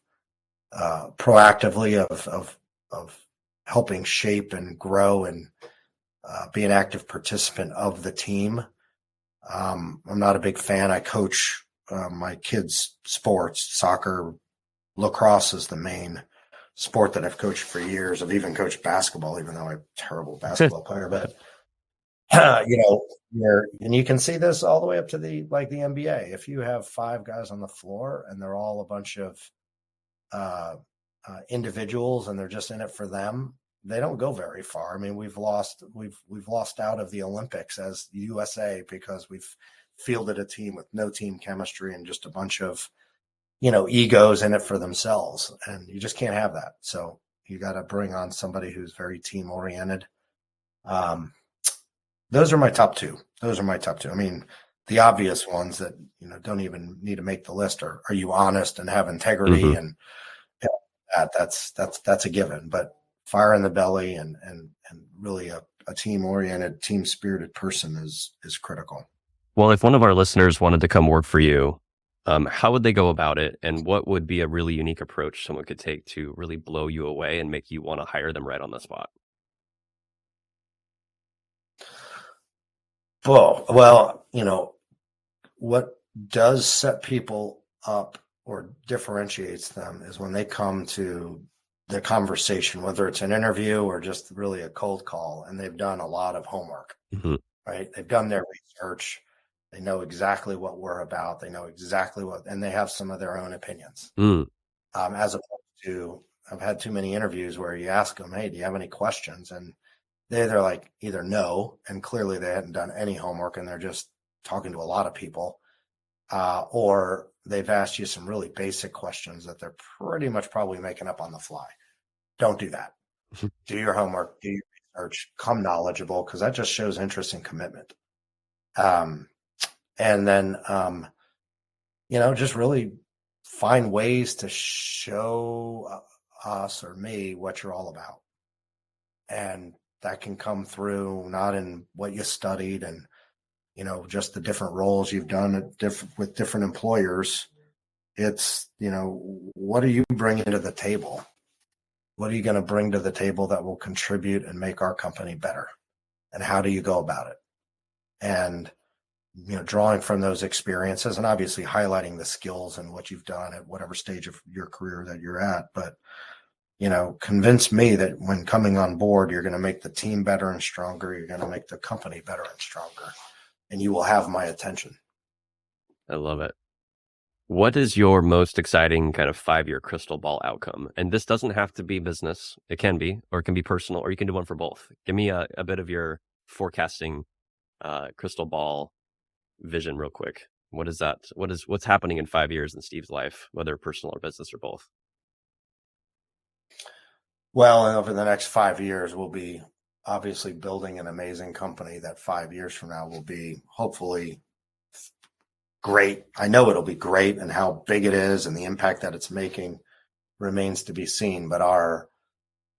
C: proactively of helping shape and grow and be an active participant of the team. I'm not a big fan. I coach my kids' sports, soccer. Lacrosse is the main sport that I've coached for years. I've even coached basketball, even though I'm a terrible basketball player. But and you can see this all the way up to the NBA. If you have 5 guys on the floor and they're all a bunch of individuals and they're just in it for them, they don't go very far. I mean, we've lost out of the Olympics as the USA because we've fielded a team with no team chemistry and just a bunch of egos in it for themselves, and you just can't have that. So you got to bring on somebody who's very team oriented. Those are my top two. I mean, the obvious ones that don't even need to make the list are you honest and have integrity, and that's a given. But fire in the belly and really a team oriented, team spirited person is critical.
B: Well, if one of our listeners wanted to come work for you, how would they go about it? And what would be a really unique approach someone could take to really blow you away and make you want to hire them right on the spot?
C: Well, what does set people up or differentiates them is when they come to the conversation, whether it's an interview or just really a cold call, and they've done a lot of homework, right? They've done their research. They know exactly what we're about. They know exactly and they have some of their own opinions. As opposed to, I've had too many interviews where you ask them, hey, do you have any questions? And they're like, either no, and clearly they hadn't done any homework and they're just talking to a lot of people, or they've asked you some really basic questions that they're pretty much probably making up on the fly. Don't do that. Do your homework, do your research, come knowledgeable, because that just shows interest and commitment. And then, just really find ways to show us or me what you're all about. And that can come through not in what you studied and, just the different roles you've done with different employers. It's, what are you bringing to the table? What are you going to bring to the table that will contribute and make our company better? And how do you go about it? And, drawing from those experiences and obviously highlighting the skills and what you've done at whatever stage of your career that you're at. But, convince me that when coming on board, you're going to make the team better and stronger. You're going to make the company better and stronger. And you will have my attention.
B: I love it. What is your most exciting kind of 5-year crystal ball outcome? And this doesn't have to be business. It can be, or it can be personal, or you can do one for both. Give me a bit of your forecasting crystal ball vision real quick. What is that? What's happening in 5 years in Steve's life, whether personal or business or both?
C: Well, over the next 5 years, we'll be obviously building an amazing company that 5 years from now will be hopefully great. I know it'll be great, and how big it is and the impact that it's making remains to be seen. But our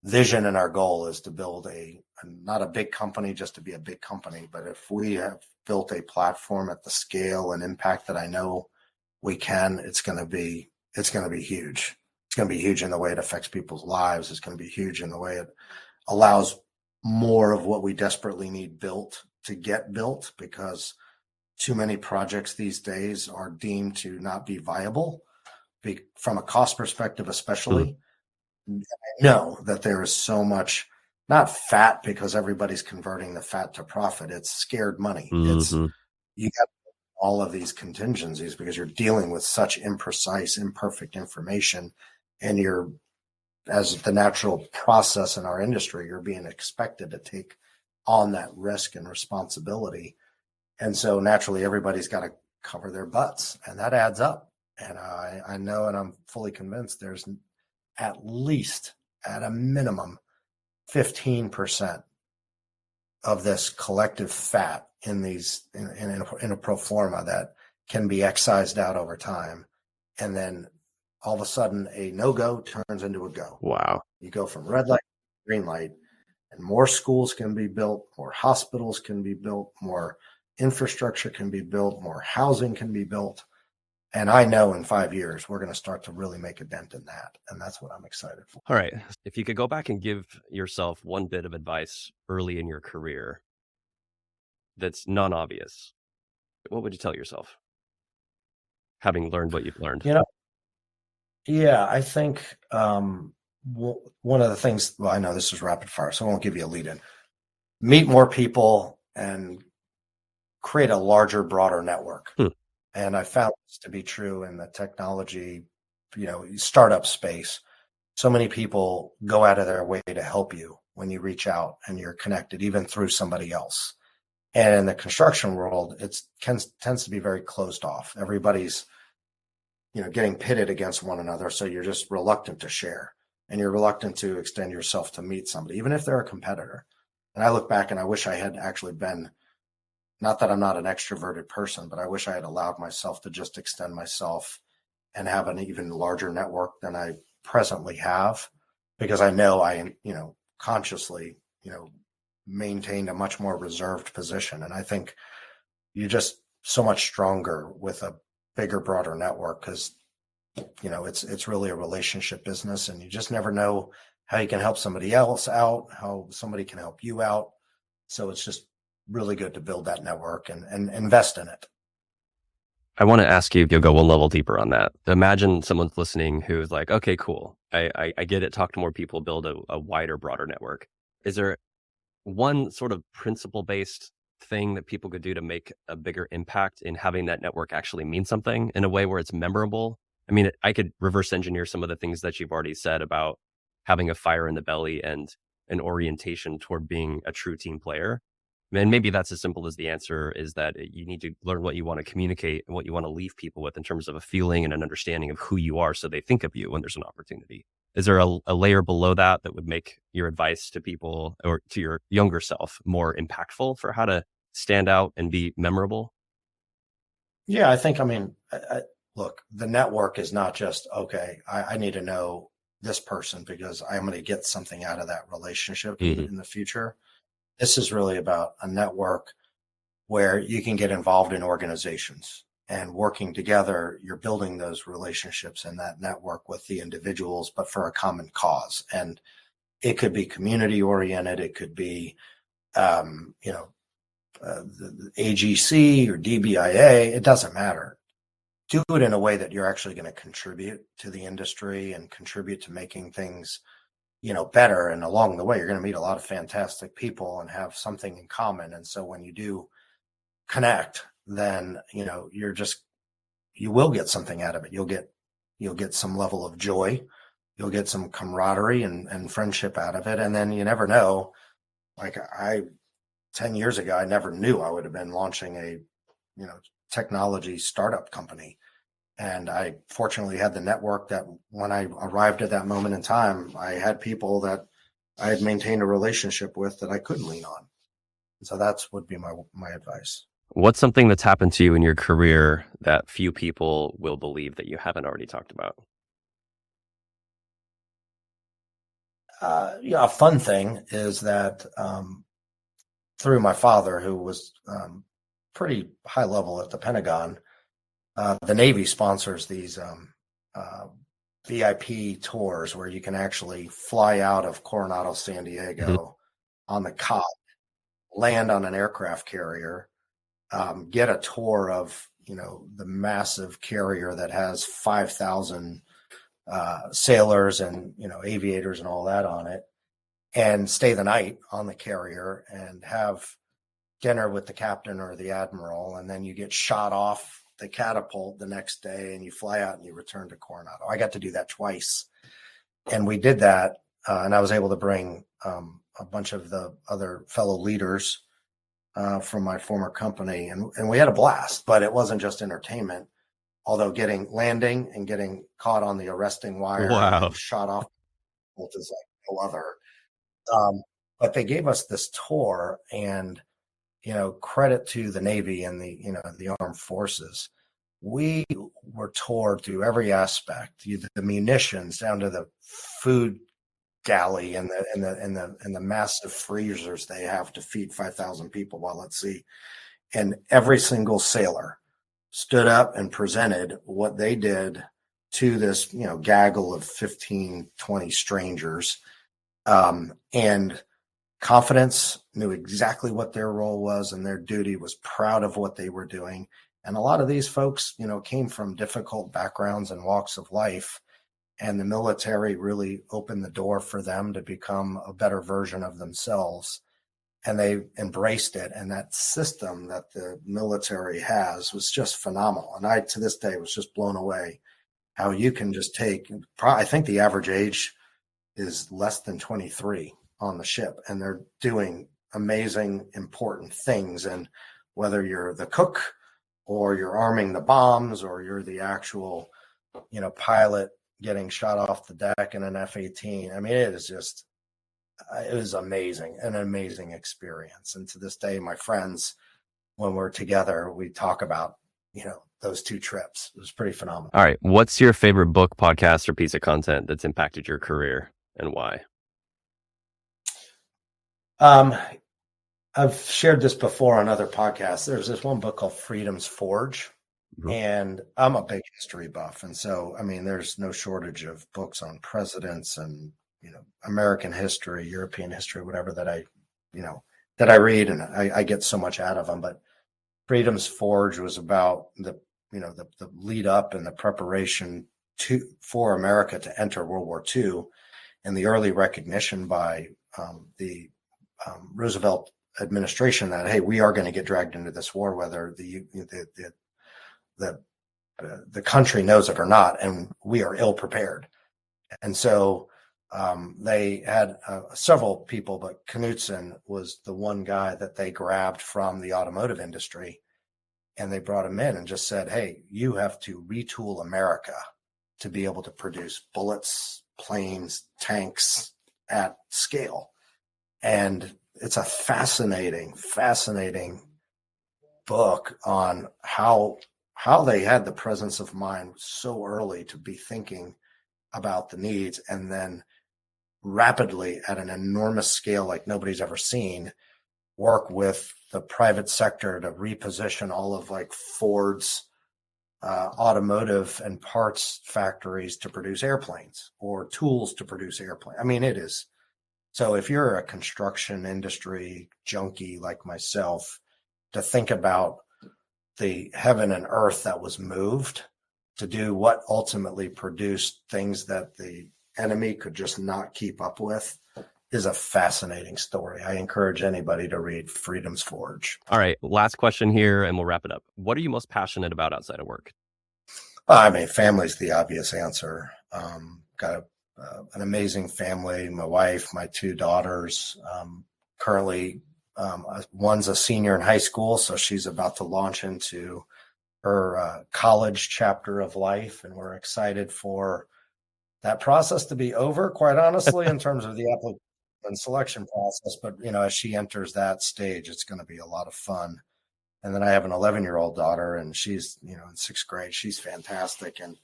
C: vision and our goal is to build not a big company just to be a big company, but if we have built a platform at the scale and impact that I know we can, it's going to be huge. It's going to be huge in the way it affects people's lives. It's going to be huge in the way it allows more of what we desperately need built to get built, because too many projects these days are deemed to not be viable from a cost perspective, especially. I know that there is so much, not fat because everybody's converting the fat to profit. It's scared money. It's, you got all of these contingencies because you're dealing with such imprecise, imperfect information, and you're, as the natural process in our industry, you're being expected to take on that risk and responsibility. And so naturally everybody's got to cover their butts, and that adds up. And I know, and I'm fully convinced there's at least, at a minimum, 15% of this collective fat in a pro forma that can be excised out over time. And then all of a sudden a no-go turns into a go.
B: Wow.
C: You go from red light to green light, and more schools can be built, more hospitals can be built, more infrastructure can be built, more housing can be built. And I know in 5 years, we're going to start to really make a dent in that. And that's what I'm excited for.
B: All right. If you could go back and give yourself one bit of advice early in your career that's non-obvious, what would you tell yourself, having learned what you've learned?
C: Yeah, I think one of the things, well, I know this is rapid fire, so I won't give you a lead in. Meet more people and create a larger, broader network. And I found this to be true in the technology, startup space. So many people go out of their way to help you when you reach out and you're connected, even through somebody else. And in the construction world, it tends to be very closed off. Everybody's, getting pitted against one another. So you're just reluctant to share, and you're reluctant to extend yourself to meet somebody, even if they're a competitor. And I look back and I wish I had actually been, not that I'm not an extroverted person, but I wish I had allowed myself to just extend myself and have an even larger network than I presently have, because I know I, consciously, maintained a much more reserved position. And I think you're just so much stronger with a bigger, broader network, because, it's really a relationship business, and you just never know how you can help somebody else out, how somebody can help you out. So it's just really good to build that network and invest in it.
B: I want to ask you, you'll go one level deeper on that. Imagine someone's listening who's like, okay, cool. I get it. Talk to more people, build a wider, broader network. Is there one sort of principle-based thing that people could do to make a bigger impact in having that network actually mean something in a way where it's memorable? I mean, I could reverse engineer some of the things that you've already said about having a fire in the belly and an orientation toward being a true team player. And maybe that's as simple as the answer is that you need to learn what you want to communicate and what you want to leave people with in terms of a feeling and an understanding of who you are so they think of you when there's an opportunity. Is there a layer below that that would make your advice to people or to your younger self more impactful for how to stand out and be memorable?
C: Yeah, I think, look, the network is not just, okay, I need to know this person because I'm going to get something out of that relationship in the future. This is really about a network where you can get involved in organizations and working together. You're building those relationships and that network with the individuals, but for a common cause. And it could be community oriented. It could be, the AGC or DBIA. It doesn't matter. Do it in a way that you're actually going to contribute to the industry and contribute to making things better. And along the way, you're going to meet a lot of fantastic people and have something in common. And so when you do connect, then, you will get something out of it. You'll get some level of joy. You'll get some camaraderie and friendship out of it. And then you never know, like 10 years ago, I never knew I would have been launching a, technology startup company. And I fortunately had the network that when I arrived at that moment in time, I had people that I had maintained a relationship with that I could lean on. So that's would be my advice.
B: What's something that's happened to you in your career that few people will believe that you haven't already talked about?
C: A fun thing is that through my father, who was pretty high level at the Pentagon, the Navy sponsors these VIP tours where you can actually fly out of Coronado, San Diego on the cot, land on an aircraft carrier, get a tour of, the massive carrier that has 5,000 sailors and, aviators and all that on it, and stay the night on the carrier and have dinner with the captain or the admiral. And then you get shot off the catapult the next day and you fly out and you return to Coronado. I got to do that twice. And we did that. And I was able to bring a bunch of the other fellow leaders from my former company. And we had a blast, but it wasn't just entertainment. Although landing and getting caught on the arresting wire and shot off is like no other. But they gave us this tour, and credit to the Navy and the armed forces. We were toured through every aspect, the munitions down to the food galley and the massive freezers they have to feed 5,000 people while at sea. And every single sailor stood up and presented what they did to this, gaggle of 15, 20 strangers. And confidence, knew exactly what their role was and their duty, was proud of what they were doing. And a lot of these folks, came from difficult backgrounds and walks of life. And the military really opened the door for them to become a better version of themselves. And they embraced it. And that system that the military has was just phenomenal. And I, to this day, was just blown away how you can just take, I think the average age is less than 23 on the ship, and they're doing amazing, important things. And whether you're the cook or you're arming the bombs or you're the actual, pilot getting shot off the deck in an F-18, it was amazing, an amazing experience. And to this day, my friends, when we're together, we talk about, those two trips. It was pretty phenomenal.
B: All right. What's your favorite book, podcast, or piece of content that's impacted your career, and why?
C: I've shared this before on other podcasts. There's this one book called Freedom's Forge, and I'm a big history buff. And so, there's no shortage of books on presidents and, American history, European history, whatever that I read, and I get so much out of them. But Freedom's Forge was about the the lead up and the preparation for America to enter World War II, and the early recognition by the Roosevelt administration that, hey, we are going to get dragged into this war, whether the country knows it or not, and we are ill prepared. And so they had several people, but Knudsen was the one guy that they grabbed from the automotive industry, and they brought him in and just said, hey, you have to retool America to be able to produce bullets, planes, tanks at scale. And it's a fascinating book on how they had the presence of mind so early to be thinking about the needs, and then rapidly at an enormous scale like nobody's ever seen, work with the private sector to reposition all of like Ford's automotive and parts factories to produce airplanes, or tools to produce airplanes. I mean, it is. So if you're a construction industry junkie like myself, to think about the heaven and earth that was moved to do what ultimately produced things that the enemy could just not keep up with is a fascinating story. I encourage anybody to read Freedom's Forge.
B: All right, last question here and we'll wrap it up. What are you most passionate about outside of work?
C: I mean, family's the obvious answer. Got an amazing family, my wife, my two daughters. Currently, one's a senior in high school, so she's about to launch into her college chapter of life, and we're excited for that process to be over, quite honestly, in terms of the application and selection process. But, as she enters that stage, it's going to be a lot of fun. And then I have an 11-year-old daughter, and she's, in 6th grade. She's fantastic. And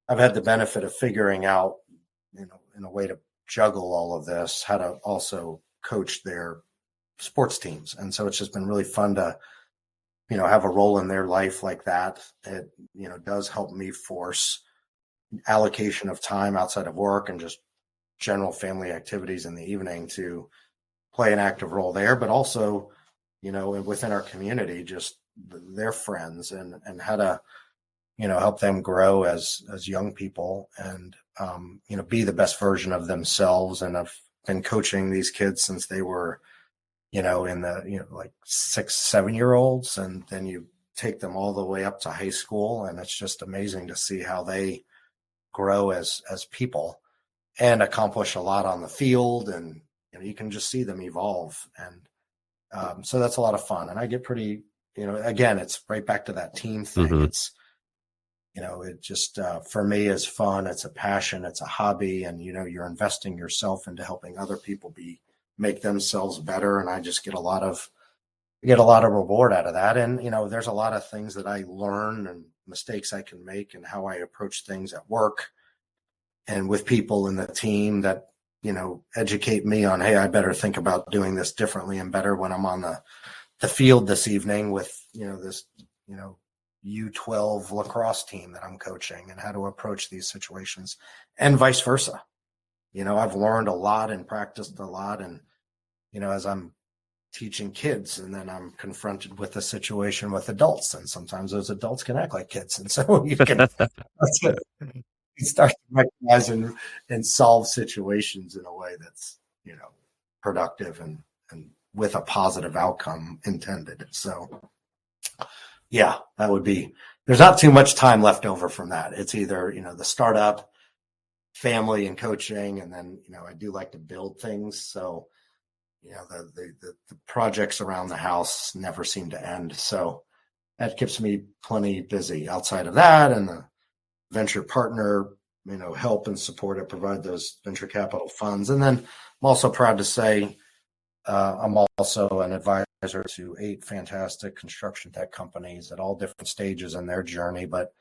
C: I've had the benefit of figuring out, in a way to juggle all of this, how to also coach their sports teams. And so it's just been really fun to, have a role in their life like that. It, does help me force allocation of time outside of work and just general family activities in the evening to play an active role there, but also, within our community, just their friends and how to, help them grow as young people and, be the best version of themselves. And I've been coaching these kids since they were, in the, like 6, 7-year-olds. And then you take them all the way up to high school. And it's just amazing to see how they grow as people and accomplish a lot on the field. And, you can just see them evolve. And so that's a lot of fun. And I get pretty, again, it's right back to that team thing.
B: Mm-hmm.
C: It's, it just, for me, is fun. It's a passion. It's a hobby. And, you're investing yourself into helping other people make themselves better. And I just get a lot of reward out of that. And, there's a lot of things that I learn and mistakes I can make and how I approach things at work and with people in the team that, educate me on, hey, I better think about doing this differently and better when I'm on the field this evening with, this, U12 lacrosse team that I'm coaching, and how to approach these situations and vice versa. I've learned a lot and practiced a lot. And, as I'm teaching kids, and then I'm confronted with a situation with adults, and sometimes those adults can act like kids. And so you can start to recognize and solve situations in a way that's, productive and with a positive outcome intended. So yeah, that would be, there's not too much time left over from that. It's either, the startup, family and coaching. And then, I do like to build things. So, the projects around the house never seem to end. So that keeps me plenty busy outside of that. And the venture partner, help and support it, provide those venture capital funds. And then I'm also proud to say, I'm also an advisor to 8 fantastic construction tech companies at all different stages in their journey. But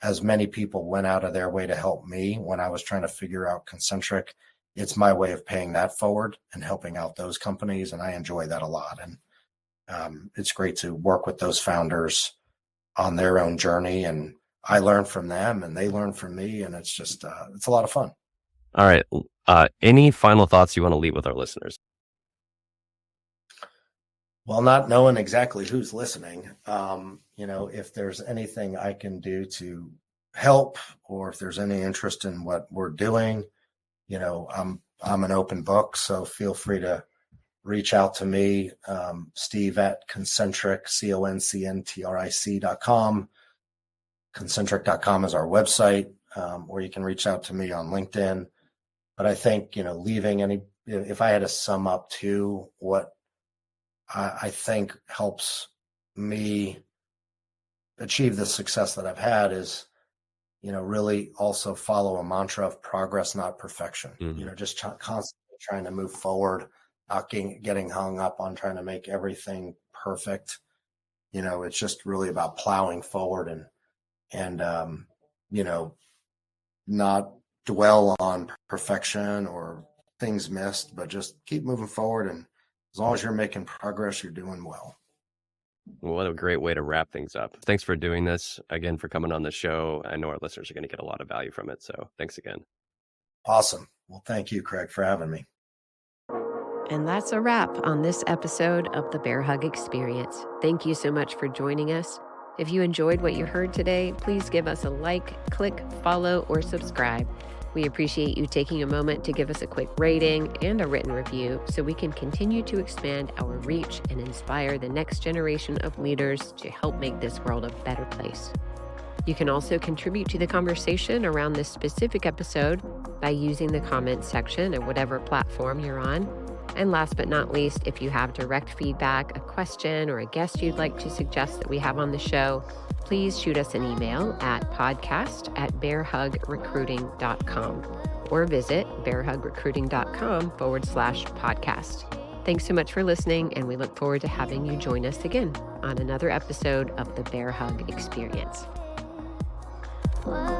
C: as many people went out of their way to help me when I was trying to figure out ConCntric, it's my way of paying that forward and helping out those companies. And I enjoy that a lot. And it's great to work with those founders on their own journey. And I learn from them and they learn from me. And it's just, it's a lot of fun.
B: All right. Any final thoughts you want to leave with our listeners?
C: Well, not knowing exactly who's listening, if there's anything I can do to help, or if there's any interest in what we're doing, I'm an open book, so feel free to reach out to me, Steve at ConCntric, ConCntric.com. ConCntric.com is our website, or you can reach out to me on LinkedIn. But I think, if I had to sum up to what I think helps me achieve the success that I've had is, really also follow a mantra of progress, not perfection.
B: Mm-hmm.
C: Just constantly trying to move forward, not getting hung up on trying to make everything perfect. It's just really about plowing forward and not dwell on perfection or things missed, but just keep moving forward. And as long as you're making progress, you're doing well.
B: Well, what a great way to wrap things up. Thanks for doing this, again, for coming on the show. I know our listeners are going to get a lot of value from it. So thanks again.
C: Awesome. Well, thank you, Kraig, for having me.
A: And that's a wrap on this episode of the Bear Hug Experience. Thank you so much for joining us. If you enjoyed what you heard today, please give us a like, click, follow, or subscribe. We appreciate you taking a moment to give us a quick rating and a written review so we can continue to expand our reach and inspire the next generation of leaders to help make this world a better place. You can also contribute to the conversation around this specific episode by using the comments section of whatever platform you're on. And last but not least, if you have direct feedback, a question, or a guest you'd like to suggest that we have on the show, please shoot us an email at podcast@bearhugrecruiting.com or visit bearhugrecruiting.com/podcast. Thanks so much for listening, and we look forward to having you join us again on another episode of the Bear Hug Experience.
D: What